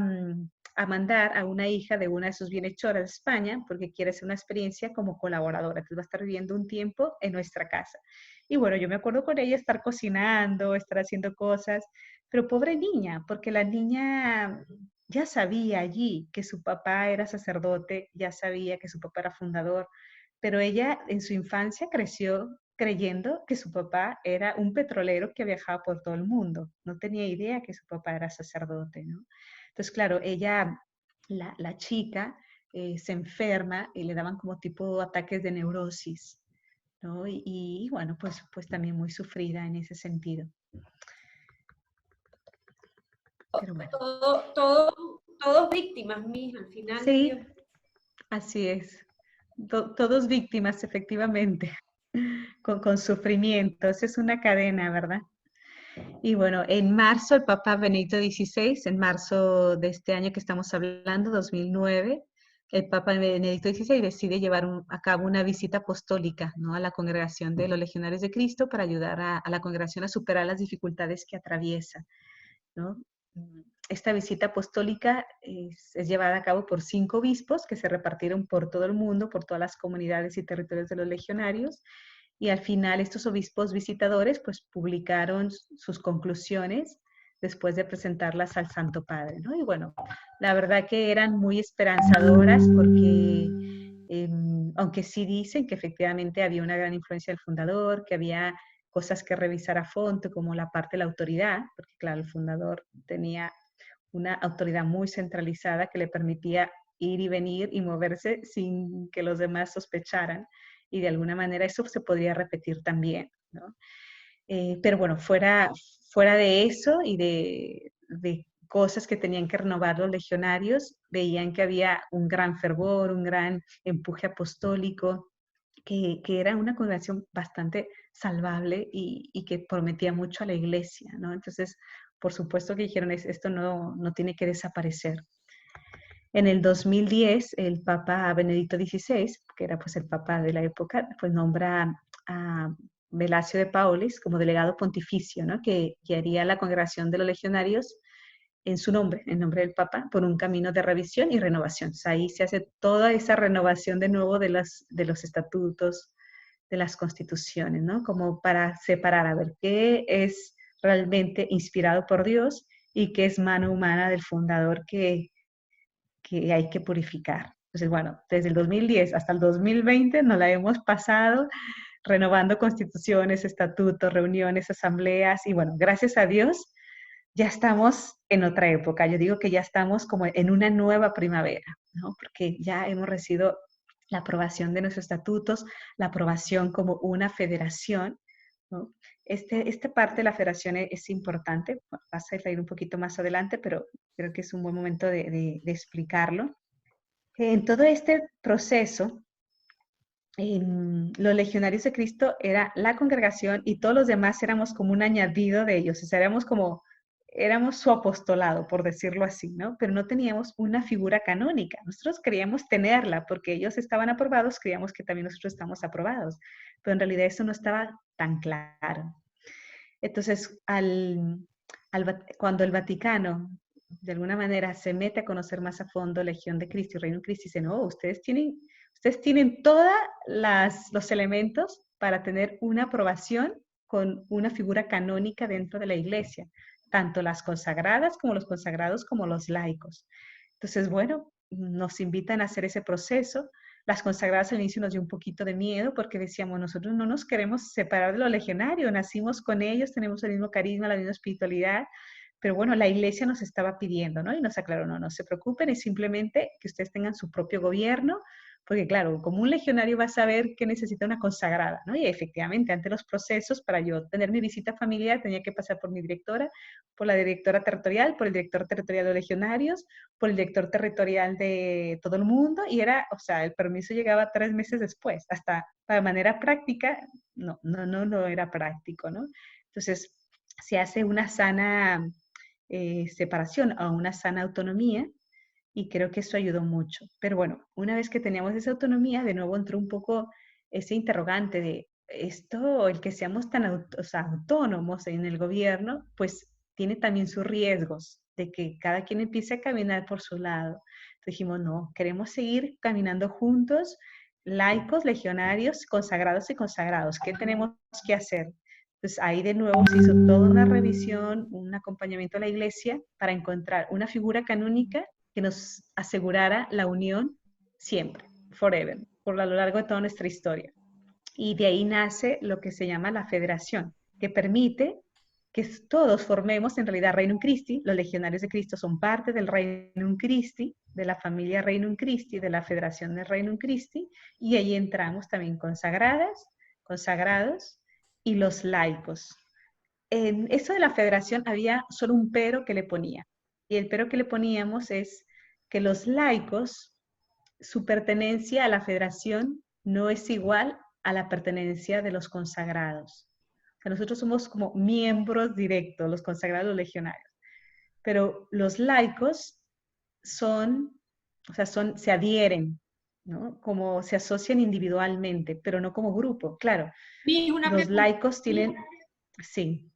a mandar a una hija de una de sus bienhechoras de España porque quiere hacer una experiencia como colaboradora. Entonces va a estar viviendo un tiempo en nuestra casa. Y bueno, yo me acuerdo con ella estar cocinando, estar haciendo cosas, pero pobre niña, porque la niña ya sabía allí que su papá era sacerdote, ya sabía que su papá era fundador, pero ella en su infancia creció creyendo que su papá era un petrolero que viajaba por todo el mundo. No tenía idea que su papá era sacerdote, ¿no? Entonces, claro, ella, la chica, se enferma y le daban como tipo ataques de neurosis, ¿no? Y bueno, pues también muy sufrida en ese sentido. Pero bueno. Todos víctimas, mija, al final de Sí, Dios. así es. Todos víctimas, efectivamente, con sufrimientos. Es una cadena, ¿verdad? Y bueno, en marzo el Papa Benedicto XVI, en marzo de este año que estamos hablando, 2009, el Papa Benedicto XVI decide llevar a cabo una visita apostólica, ¿no?, a la congregación de los Legionarios de Cristo para ayudar a la congregación a superar las dificultades que atraviesa, ¿no? Esta visita apostólica es llevada a cabo por 5 obispos que se repartieron por todo el mundo, por todas las comunidades y territorios de los legionarios, y al final estos obispos visitadores pues publicaron sus conclusiones después de presentarlas al Santo Padre, ¿no? Y bueno, la verdad que eran muy esperanzadoras porque aunque sí dicen que efectivamente había una gran influencia del fundador, que había cosas que revisar a fondo, como la parte de la autoridad, porque claro, el fundador tenía una autoridad muy centralizada que le permitía ir y venir y moverse sin que los demás sospecharan, y de alguna manera eso se podría repetir también, ¿no? Pero bueno, fuera de eso y de cosas que tenían que renovar los legionarios, veían que había un gran fervor, un gran empuje apostólico, que era una congregación bastante salvable y que prometía mucho a la iglesia, ¿no? Entonces, por supuesto que dijeron, esto no tiene que desaparecer. En el 2010, el Papa Benedicto XVI, que era pues el Papa de la época, pues nombra a Velasio de Paulis como delegado pontificio, ¿no?, que haría la congregación de los legionarios en su nombre, en nombre del Papa, por un camino de revisión y renovación. O sea, ahí se hace toda esa renovación de nuevo de los estatutos, de las constituciones, ¿no? Como para separar, a ver, qué es realmente inspirado por Dios y qué es mano humana del fundador que hay que purificar. Entonces, bueno, desde el 2010 hasta el 2020 nos la hemos pasado renovando constituciones, estatutos, reuniones, asambleas, y bueno, gracias a Dios, ya estamos en otra época. Yo digo que ya estamos como en una nueva primavera, ¿no? Porque ya hemos recibido la aprobación de nuestros estatutos, la aprobación como una federación, ¿no? Esta parte de la federación es importante, vas a ir un poquito más adelante, pero creo que es un buen momento de explicarlo. En todo este proceso, los legionarios de Cristo era la congregación y todos los demás éramos como un añadido de ellos, o sea, éramos su apostolado, por decirlo así, ¿no? Pero no teníamos una figura canónica. Nosotros queríamos tenerla porque ellos estaban aprobados, creíamos que también nosotros estamos aprobados, pero en realidad eso no estaba tan claro. Entonces, cuando el Vaticano de alguna manera se mete a conocer más a fondo Legión de Cristo y Reino de Cristo, dice, no, ustedes tienen todos los elementos para tener una aprobación con una figura canónica dentro de la iglesia, tanto las consagradas como los consagrados como los laicos. Entonces, bueno, nos invitan a hacer ese proceso. Las consagradas al inicio nos dio un poquito de miedo porque decíamos, nosotros no nos queremos separar de los legionarios, nacimos con ellos, tenemos el mismo carisma, la misma espiritualidad, pero bueno, la iglesia nos estaba pidiendo, ¿no? Y nos aclaró, no se preocupen, es simplemente que ustedes tengan su propio gobierno, porque claro, como un legionario va a saber que necesita una consagrada, ¿no? Y efectivamente, ante los procesos, para yo tener mi visita familiar, tenía que pasar por mi directora, por la directora territorial, por el director territorial de los legionarios, por el director territorial de todo el mundo, y o sea, el permiso llegaba 3 meses después, hasta de manera práctica, no era práctico, ¿no? Entonces, se hace una sana separación o una sana autonomía, y creo que eso ayudó mucho. Pero bueno, una vez que teníamos esa autonomía, de nuevo entró un poco ese interrogante de esto, el que seamos tan autónomos en el gobierno, pues tiene también sus riesgos de que cada quien empiece a caminar por su lado. Entonces dijimos, no, queremos seguir caminando juntos, laicos, legionarios, consagrados y consagrados. ¿Qué tenemos que hacer? Entonces ahí de nuevo se hizo toda una revisión, un acompañamiento a la iglesia para encontrar una figura canónica que nos asegurara la unión siempre, forever, por a lo largo de toda nuestra historia. Y de ahí nace lo que se llama la federación, que permite que todos formemos en realidad Reino Christi. Los legionarios de Cristo son parte del Reino Christi, de la familia Regnum Christi, de la Federación de Regnum Christi, y ahí entramos también consagradas, consagrados y los laicos. En eso de la federación había solo un pero que le ponía, y el pero que le poníamos es que los laicos, su pertenencia a la federación no es igual a la pertenencia de los consagrados. O sea, nosotros somos como miembros directos, los consagrados, los legionarios, pero los laicos son, o sea, se adhieren, ¿no? Como se asocian individualmente, pero no como grupo, claro. Mi, una Los pregunta. laicos tienen, sí.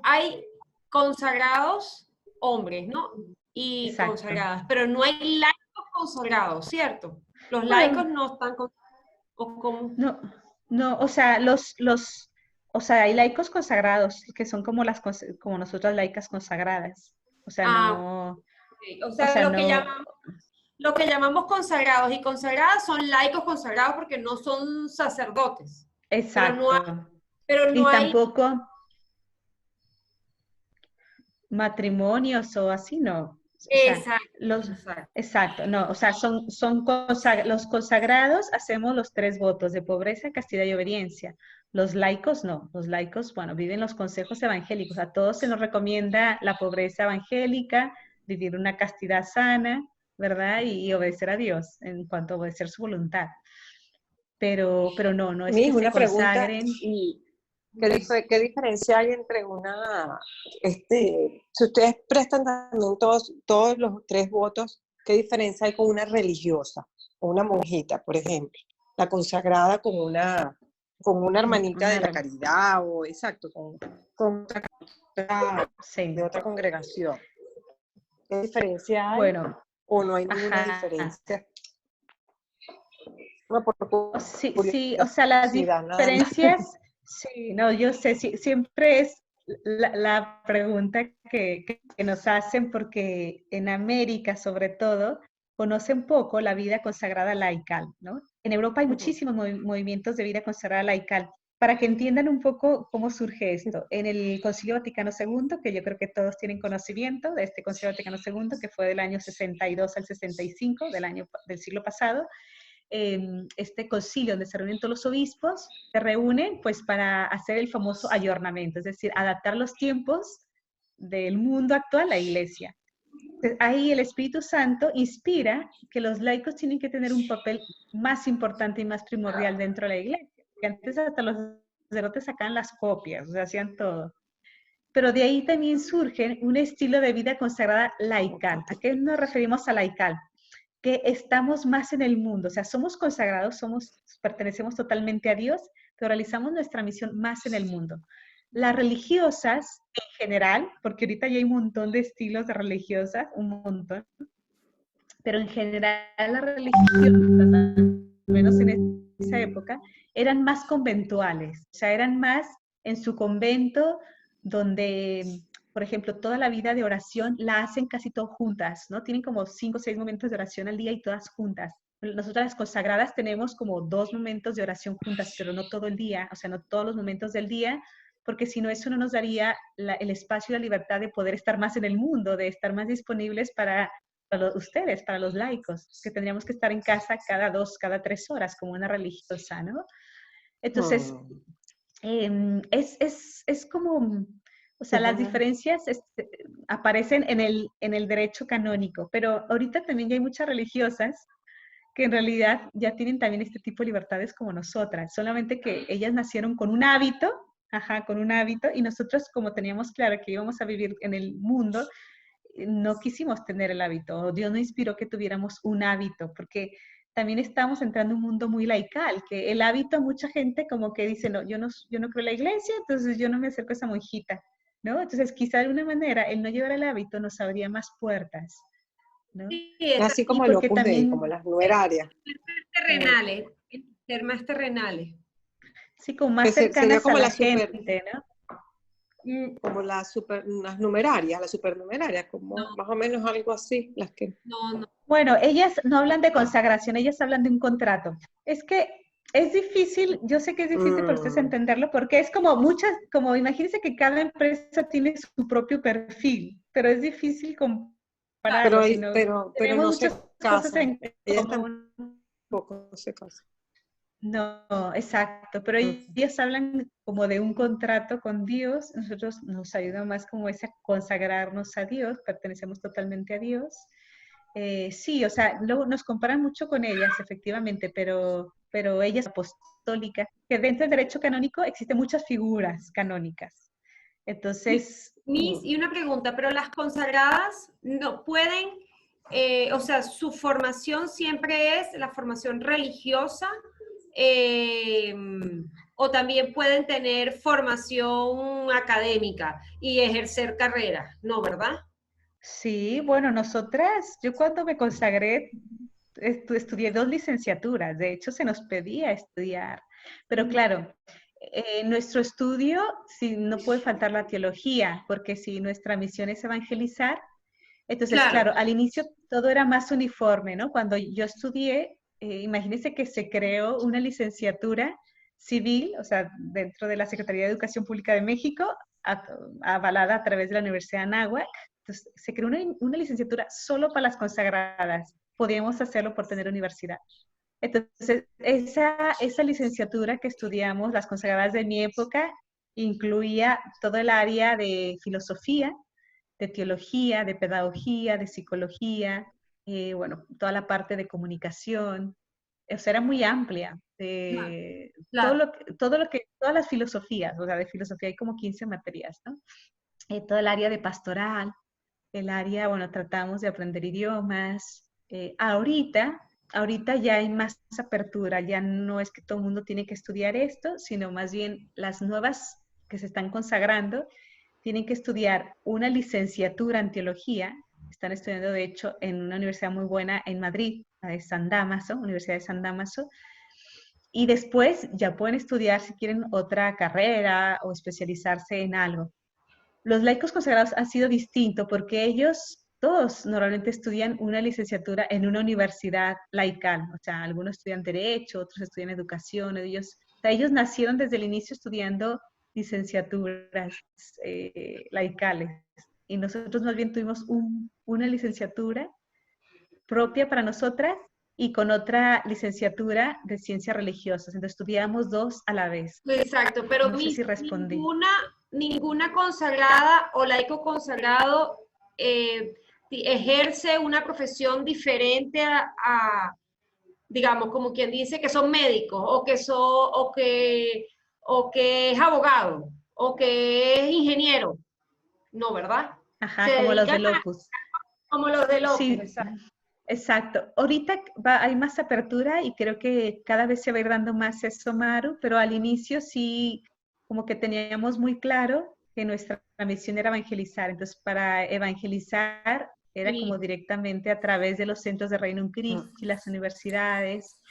Hay consagrados hombres, ¿no? Y Exacto. consagradas, pero no hay laicos consagrados, ¿cierto? Los Bueno, laicos no están consagrados. No, o sea, o sea, hay laicos consagrados, que son como como nosotras laicas consagradas. O sea, no, Ok. O sea, no, lo que llamamos consagrados y consagradas son laicos consagrados porque no son sacerdotes. exacto. Pero Y no hay. tampoco matrimonios o así, no. O sea, Exacto. exacto, no, o sea, los consagrados hacemos los 3 votos de pobreza, castidad y obediencia. Los laicos no, los laicos, bueno, viven los consejos evangélicos. A todos se nos recomienda la pobreza evangélica, vivir una castidad sana, ¿verdad? Y obedecer a Dios en cuanto a obedecer su voluntad. Pero no es que se Una pregunta, consagren. ¿y qué diferencia hay entre si ustedes prestan también todos los 3 votos, qué diferencia hay con una religiosa o una monjita, por ejemplo? La consagrada con una hermanita de la caridad o, exacto, con otra Sí. de otra congregación. ¿Qué diferencia hay? Bueno, ¿O no hay ninguna ajá. diferencia? No, Sí, o sea, las diferencias, sí, no, yo sé, siempre es la pregunta que nos hacen porque en América, sobre todo, conocen poco la vida consagrada laical, ¿no? En Europa hay muchísimos movimientos de vida consagrada laical. Para que entiendan un poco cómo surge esto, en el Concilio Vaticano II, que yo creo que todos tienen conocimiento de este Concilio Vaticano II, que fue del año 62 al 65, del siglo pasado, este concilio donde se reúnen todos los obispos, se reúnen pues para hacer el famoso ayornamiento, es decir, adaptar los tiempos del mundo actual a la iglesia. Entonces, ahí el Espíritu Santo inspira que los laicos tienen que tener un papel más importante y más primordial dentro de la iglesia, que antes hasta los sacerdotes sacaban las copias, o sea, hacían todo. Pero de ahí también surge un estilo de vida consagrada laical. ¿A qué nos referimos a laical? Que estamos más en el mundo, o sea, somos consagrados, pertenecemos totalmente a Dios, pero realizamos nuestra misión más en el mundo. Las religiosas, en general, porque ahorita ya hay un montón de estilos de religiosas, un montón, pero en general las religiosas, al menos en esa época, eran más conventuales, o sea, eran más en su convento, donde, por ejemplo, toda la vida de oración la hacen casi todas juntas, ¿no? Tienen como 5 o 6 momentos de oración al día y todas juntas. Nosotras las consagradas tenemos como 2 momentos de oración juntas, pero no todo el día, o sea, no todos los momentos del día, porque si no, eso no nos daría el espacio y la libertad de poder estar más en el mundo, de estar más disponibles para ustedes, para los laicos, que tendríamos que estar en casa cada 2, cada 3 horas, como una religiosa, ¿no? Entonces, es como, o sea, las diferencias aparecen en el derecho canónico, pero ahorita también ya hay muchas religiosas que en realidad ya tienen también este tipo de libertades como nosotras, solamente que ellas nacieron con un hábito, y nosotros como teníamos claro que íbamos a vivir en el mundo, no quisimos tener el hábito, Dios nos inspiró que tuviéramos un hábito, porque también estamos entrando en un mundo muy laical, que el hábito, mucha gente como que dice, no, yo no creo en la iglesia, entonces yo no me acerco a esa monjita, ¿no? Entonces quizá de una manera el no llevar el hábito nos abría más puertas, ¿no? Sí, así como el Opus Dei, como las numerarias. Terrenales, ser más terrenales. Sí, como más cercanas como a la gente, ¿no? Como las numerarias, las supernumerarias, como más o menos algo así, las que... No. Bueno, ellas no hablan de consagración, ellas hablan de un contrato. Es que es difícil, yo sé que es difícil para ustedes entenderlo, porque es como imagínense que cada empresa tiene su propio perfil, pero es difícil para Pero, algo, sino pero tenemos no se muchas cosas casa. en Ellas común. tampoco se casan. No, exacto, pero Ujú. ellos hablan como de un contrato con Dios, nosotros nos ayuda más como ese a consagrarnos a Dios, pertenecemos totalmente a Dios. Sí, o sea, luego nos comparan mucho con ellas, efectivamente, pero ella es apostólica, que dentro del derecho canónico existen muchas figuras canónicas. Entonces, Y una pregunta, pero las consagradas no pueden, o sea, su formación siempre es la formación religiosa, eh, o también pueden tener formación académica y ejercer carrera, ¿no, verdad? sí, bueno, nosotras, yo cuando me consagré, estudié 2 licenciaturas, de hecho se nos pedía estudiar, pero claro, nuestro estudio, sí, no puede faltar la teología, porque si nuestra misión es evangelizar, entonces, Claro, claro, al inicio todo era más uniforme, ¿no? Cuando yo estudié, imagínense que se creó una licenciatura civil, o sea, dentro de la Secretaría de Educación Pública de México, avalada a través de la Universidad de Anáhuac. Entonces, se creó una licenciatura solo para las consagradas. Podíamos hacerlo por tener universidad. Entonces, esa licenciatura que estudiamos, las consagradas de mi época, incluía todo el área de filosofía, de teología, de pedagogía, de psicología, bueno, toda la parte de comunicación. O sea, era muy amplia. claro. Todas las filosofías, o sea, de filosofía hay como 15 materias, ¿no? Todo el área de pastoral, el área, bueno, tratamos de aprender idiomas. Ahorita ya hay más apertura, ya no es que todo el mundo tiene que estudiar esto, sino más bien las nuevas que se están consagrando tienen que estudiar una licenciatura en teología. Están estudiando, de hecho, en una universidad muy buena en Madrid, la de San Dámaso, Universidad de San Dámaso, y después ya pueden estudiar si quieren otra carrera o especializarse en algo. Los laicos consagrados han sido distintos porque ellos todos normalmente estudian una licenciatura en una universidad laical, o sea, algunos estudian Derecho, otros estudian Educación, ellos nacieron desde el inicio estudiando licenciaturas laicales y nosotros más bien tuvimos una licenciatura propia para nosotras y con otra licenciatura de ciencias religiosas, entonces estudiamos 2 a la vez. Exacto, pero No sé si respondí. ninguna consagrada o laico consagrado ejerce una profesión diferente digamos, como quien dice que son médicos o que es abogado o que es ingeniero. No, ¿verdad? Se Ajá, como los de dedican Locus. como los de Locus, Sí, exacto. exacto. Ahorita hay más apertura y creo que cada vez se va a ir dando más eso, Maru, pero al inicio sí, como que teníamos muy claro que nuestra misión era evangelizar. Entonces, para evangelizar era como Sí. directamente a través de los centros de Reino Christi, las universidades.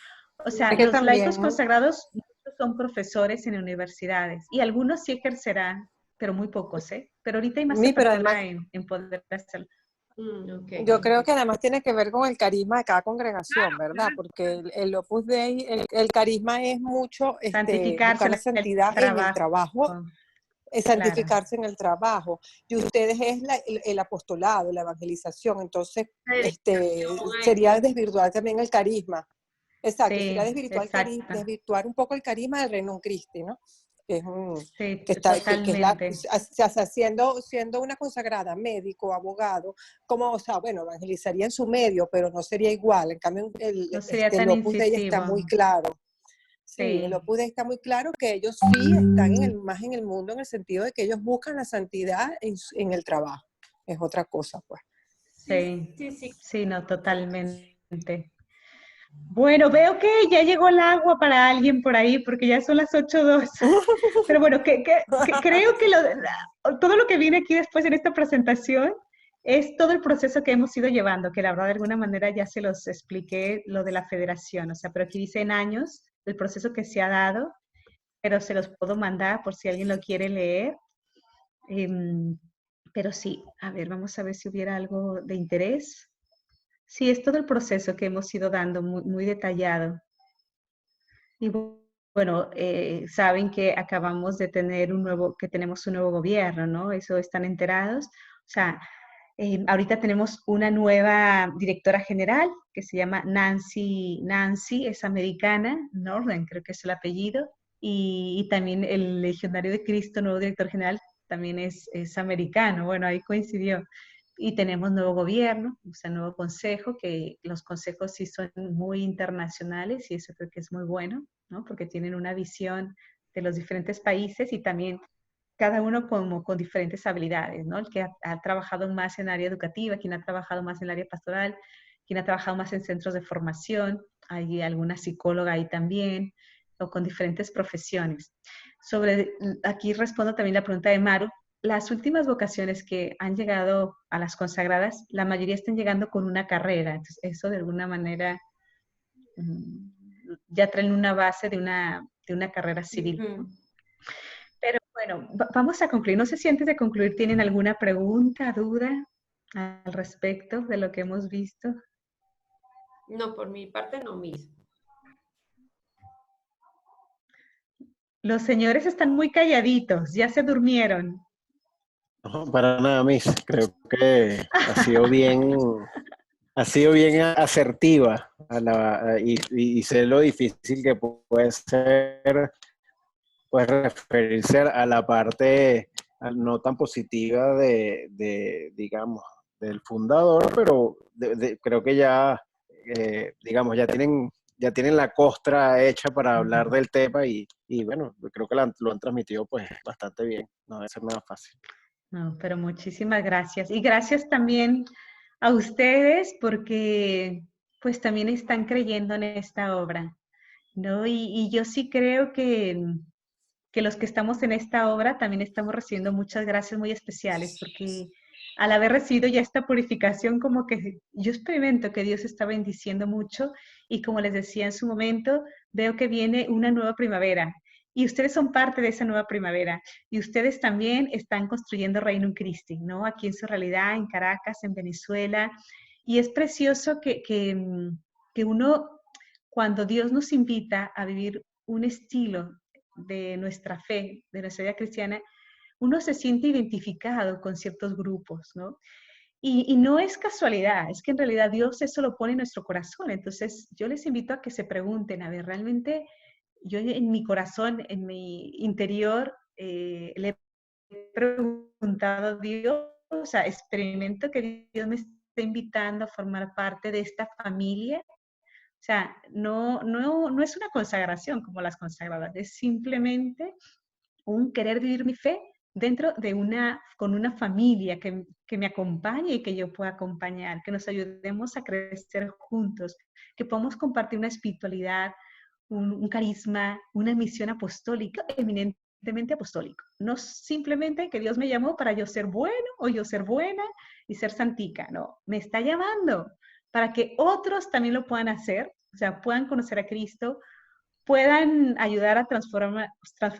O sea, Es que los laicos también, consagrados muchos son profesores en universidades y algunos sí ejercerán, pero muy pocos, ¿eh? Pero ahorita hay más pero además apertura en poder hacerlo. Okay. yo creo que además tiene que ver con el carisma de cada congregación, ¿verdad? Porque el Opus Dei, el carisma es mucho Santificarse buscar la en el santidad en el trabajo, trabajo, claro. santificarse en el trabajo. Y ustedes es el apostolado, la evangelización. Entonces, sería desvirtuar también el carisma. Exacto, sería Sí, exacto. desvirtuar un poco el carisma del Reino Christi, ¿no? Que es Sí, que es totalmente. siendo una consagrada, médico, abogado, como, o sea, bueno, evangelizaría en su medio, pero no sería igual. En cambio, No sería tan el Opus Dei está incisivo. muy claro. Sí, el Sí, Opus Dei está muy claro que ellos sí están más en el mundo en el sentido de que ellos buscan la santidad en el trabajo. Es otra cosa, pues. sí, Sí, sí. sí, no, totalmente. Bueno, veo que ya llegó el agua para alguien por ahí, porque ya son las 8:02. Pero bueno, creo que todo lo que viene aquí después en esta presentación es todo el proceso que hemos ido llevando, que la verdad de alguna manera ya se los expliqué lo de la federación, o sea, pero aquí dicen años, el proceso que se ha dado, pero se los puedo mandar por si alguien lo quiere leer. Pero sí, a ver, vamos a ver si hubiera algo de interés. Sí, es todo el proceso que hemos ido dando, muy, muy detallado. Y bueno, saben que acabamos de tener que tenemos un nuevo gobierno, ¿no? Eso están enterados. O sea, Ahorita tenemos una nueva directora general que se llama Nancy, es americana, Northern creo que es el apellido, y también el Legionario de Cristo, nuevo director general, también es americano. Bueno, ahí coincidió. Y tenemos nuevo gobierno, o sea, nuevo consejo, que los consejos sí son muy internacionales y eso creo que es muy bueno, ¿no? Porque tienen una visión de los diferentes países y también cada uno como con diferentes habilidades, ¿no? El que ha trabajado más en área educativa, quien ha trabajado más en el área pastoral, quien ha trabajado más en centros de formación, hay alguna psicóloga ahí también, o con diferentes profesiones. Aquí respondo también la pregunta de Maru. Las últimas vocaciones que han llegado a las consagradas, la mayoría están llegando con una carrera, entonces eso de alguna manera ya traen una base de una carrera civil, ¿no? Pero bueno, vamos a concluir. No sé si antes de concluir tienen alguna pregunta, duda al respecto de lo que hemos visto. No, por mi parte no, Miss. Los señores están muy calladitos, ya se durmieron. No, para nada, Miss. Creo que ha sido bien asertiva y sé lo difícil que puede ser, pues, referirse a la parte no tan positiva digamos, del fundador, pero creo que ya, digamos, ya tienen la costra hecha para hablar del tema y bueno, creo que lo han transmitido pues bastante bien. No debe ser nada fácil. No, pero muchísimas gracias. Y gracias también a ustedes porque pues también están creyendo en esta obra, ¿no? Y yo sí creo que los que estamos en esta obra también estamos recibiendo muchas gracias muy especiales porque al haber recibido ya esta purificación, como que yo experimento que Dios está bendiciendo mucho y como les decía en su momento, veo que viene una nueva primavera y ustedes son parte de esa nueva primavera y ustedes también están construyendo Reino Christi, ¿no? Aquí en su realidad, en Caracas, en Venezuela, y es precioso que uno, cuando Dios nos invita a vivir un estilo de nuestra fe, de nuestra vida cristiana, uno se siente identificado con ciertos grupos, ¿no? Y no es casualidad, es que en realidad Dios eso lo pone en nuestro corazón. Entonces, yo les invito a que se pregunten, a ver, realmente yo en mi corazón, en mi interior, le he preguntado a Dios, o sea, experimento que Dios me está invitando a formar parte de esta familia. O sea, no es una consagración como las consagradas, es simplemente un querer vivir mi fe dentro de con una familia que me acompañe y que yo pueda acompañar, que nos ayudemos a crecer juntos, que podamos compartir una espiritualidad, un carisma, una misión apostólica, eminentemente apostólico. No simplemente que Dios me llamó para yo ser bueno o yo ser buena y ser santica, no, me está llamando para que otros también lo puedan hacer, o sea, puedan conocer a Cristo, puedan ayudar a transformar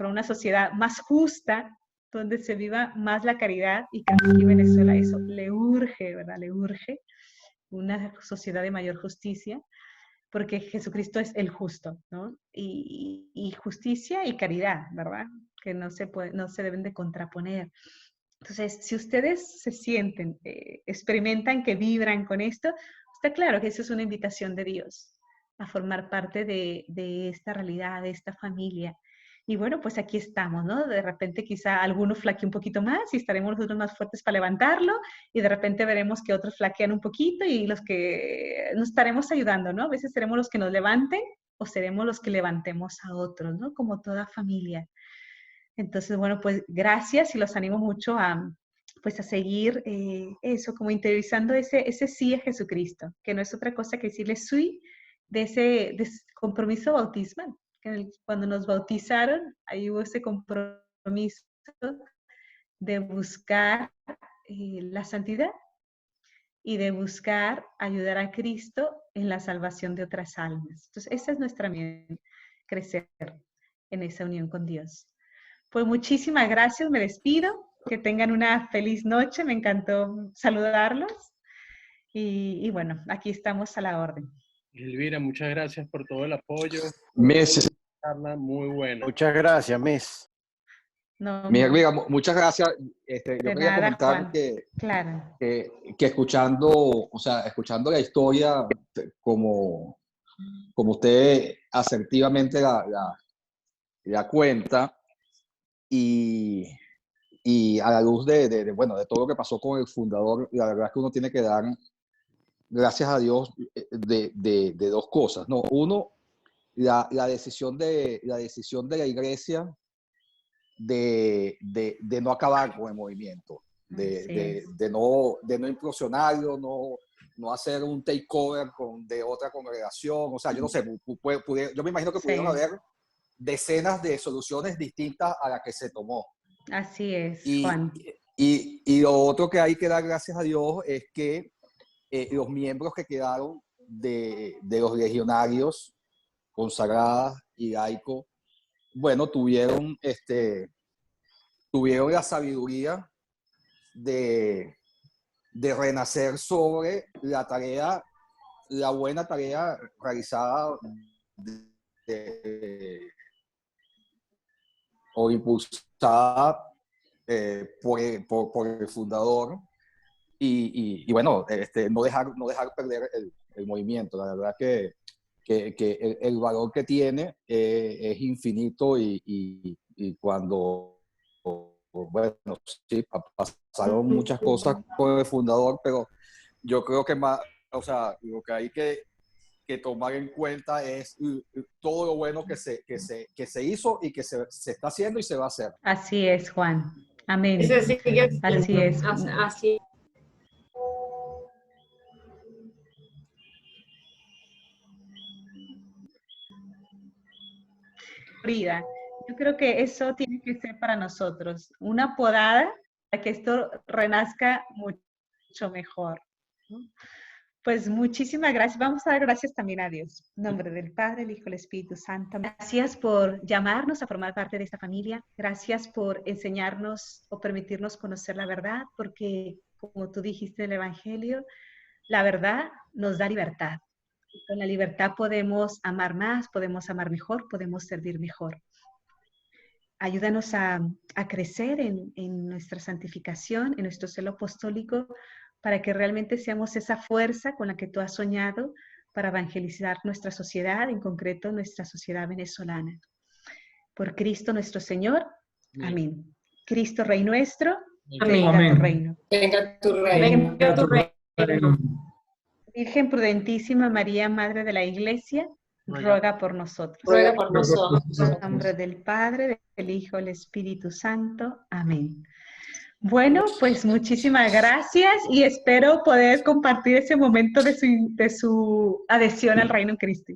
una sociedad más justa, donde se viva más la caridad, y creo que aquí en Venezuela eso le urge, ¿verdad? Le urge una sociedad de mayor justicia, porque Jesucristo es el justo, ¿no? Y justicia y caridad, ¿verdad? Que no se deben de contraponer. Entonces, si ustedes se sienten, experimentan que vibran con esto, está claro que eso es una invitación de Dios a formar parte de esta realidad, de esta familia. Y bueno, pues aquí estamos, ¿no? De repente quizá alguno flaquee un poquito más y estaremos nosotros más fuertes para levantarlo y de repente veremos que otros flaquean un poquito y los que nos estaremos ayudando, ¿no? A veces seremos los que nos levanten o seremos los que levantemos a otros, ¿no? Como toda familia. Entonces, bueno, pues gracias y los animo mucho pues a seguir eso, como interiorizando ese sí a Jesucristo, que no es otra cosa que decirle sí de ese compromiso bautismal. Cuando nos bautizaron, ahí hubo ese compromiso de buscar la santidad y de buscar ayudar a Cristo en la salvación de otras almas. Entonces, esa es nuestra misión, crecer en esa unión con Dios. Pues muchísimas gracias, me despido, que tengan una feliz noche, me encantó saludarlos y bueno, aquí estamos a la orden. Elvira, muchas gracias por todo el apoyo. Miss, Charla muy buena. Muchas gracias, Miss. No, Mi no, amiga, muchas gracias. Yo de quería nada, comentar Juan. Claro. que escuchando, o sea, escuchando la historia, como, como usted asertivamente la cuenta, y, y a la luz bueno, de todo lo que pasó con el fundador, la verdad es que uno tiene que dar gracias a Dios de dos cosas, ¿no? Uno, la decisión de la iglesia de no acabar con el movimiento, de no implosionarlo, no hacer un takeover de otra congregación. O sea, yo no sé, yo me imagino que pudieron haber decenas de soluciones distintas a la que se tomó. Así es, Y, Juan. y lo otro que hay que dar gracias a Dios es que los miembros que quedaron de los legionarios consagradas y laicos, bueno, tuvieron la sabiduría de renacer sobre la buena tarea realizada o impulsada por el fundador, y bueno, no dejar perder el movimiento. La verdad que el valor que tiene es infinito, y cuando, bueno, sí, pasaron muchas cosas con el fundador, pero yo creo que más, o sea, lo que hay que tomar en cuenta es todo lo bueno que se hizo y que se está haciendo y se va a hacer. Así es, Juan. Amén. Y se sigue haciendo. Así es. Así. Yo creo que eso tiene que ser para nosotros una podada para que esto renazca mucho mejor, ¿no? Pues muchísimas gracias. Vamos a dar gracias también a Dios. En nombre del Padre, el Hijo, el Espíritu Santo. Gracias por llamarnos a formar parte de esta familia. Gracias por enseñarnos o permitirnos conocer la verdad, porque como tú dijiste en el Evangelio, la verdad nos da libertad. Con la libertad podemos amar más, podemos amar mejor, podemos servir mejor. Ayúdanos a crecer en nuestra santificación, en nuestro celo apostólico, para que realmente seamos esa fuerza con la que tú has soñado para evangelizar nuestra sociedad, en concreto nuestra sociedad venezolana. Por Cristo nuestro Señor. Amén. Cristo Rey nuestro, venga tu reino. Venga tu reino. Venga tu reino. Virgen prudentísima María, Madre de la Iglesia, ruega por nosotros. Ruega por nosotros. En nombre del Padre, del Hijo, del Espíritu Santo. Amén. Bueno, pues muchísimas gracias y espero poder compartir ese momento de su adhesión al Reino en Cristo.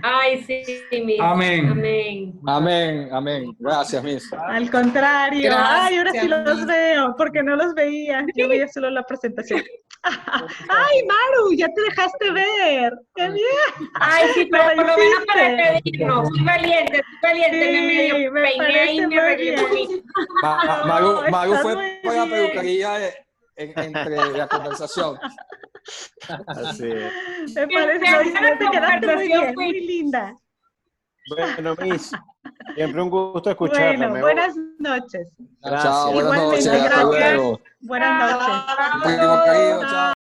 Ay, sí, Miss. Amén. Amén. Amén, amén. Gracias, Miss. Al contrario. Gracias, Ay, ahora sí los Miss. veo, porque no los veía. Yo veía solo la presentación. Ay, Maru, ya te dejaste ver. ¡Qué bien! Ay, sí, pero Lo por lo menos para hiciste. pedirnos. Fui valiente, me medio Sí, me peiné parece y me muy arreglé bien. bonito. Maru estás fue muy por la bien. peluquería entre la conversación. Así es. Me parece, La te quedaste muy conversación bien, fue- muy linda. Bueno, Miss, siempre un gusto escucharla. Bueno, Me buenas noches. Gracias. Chao, buenas Igualmente, noches. Hasta gracias. luego. Buenas noches. Chao. Primo querido, chao.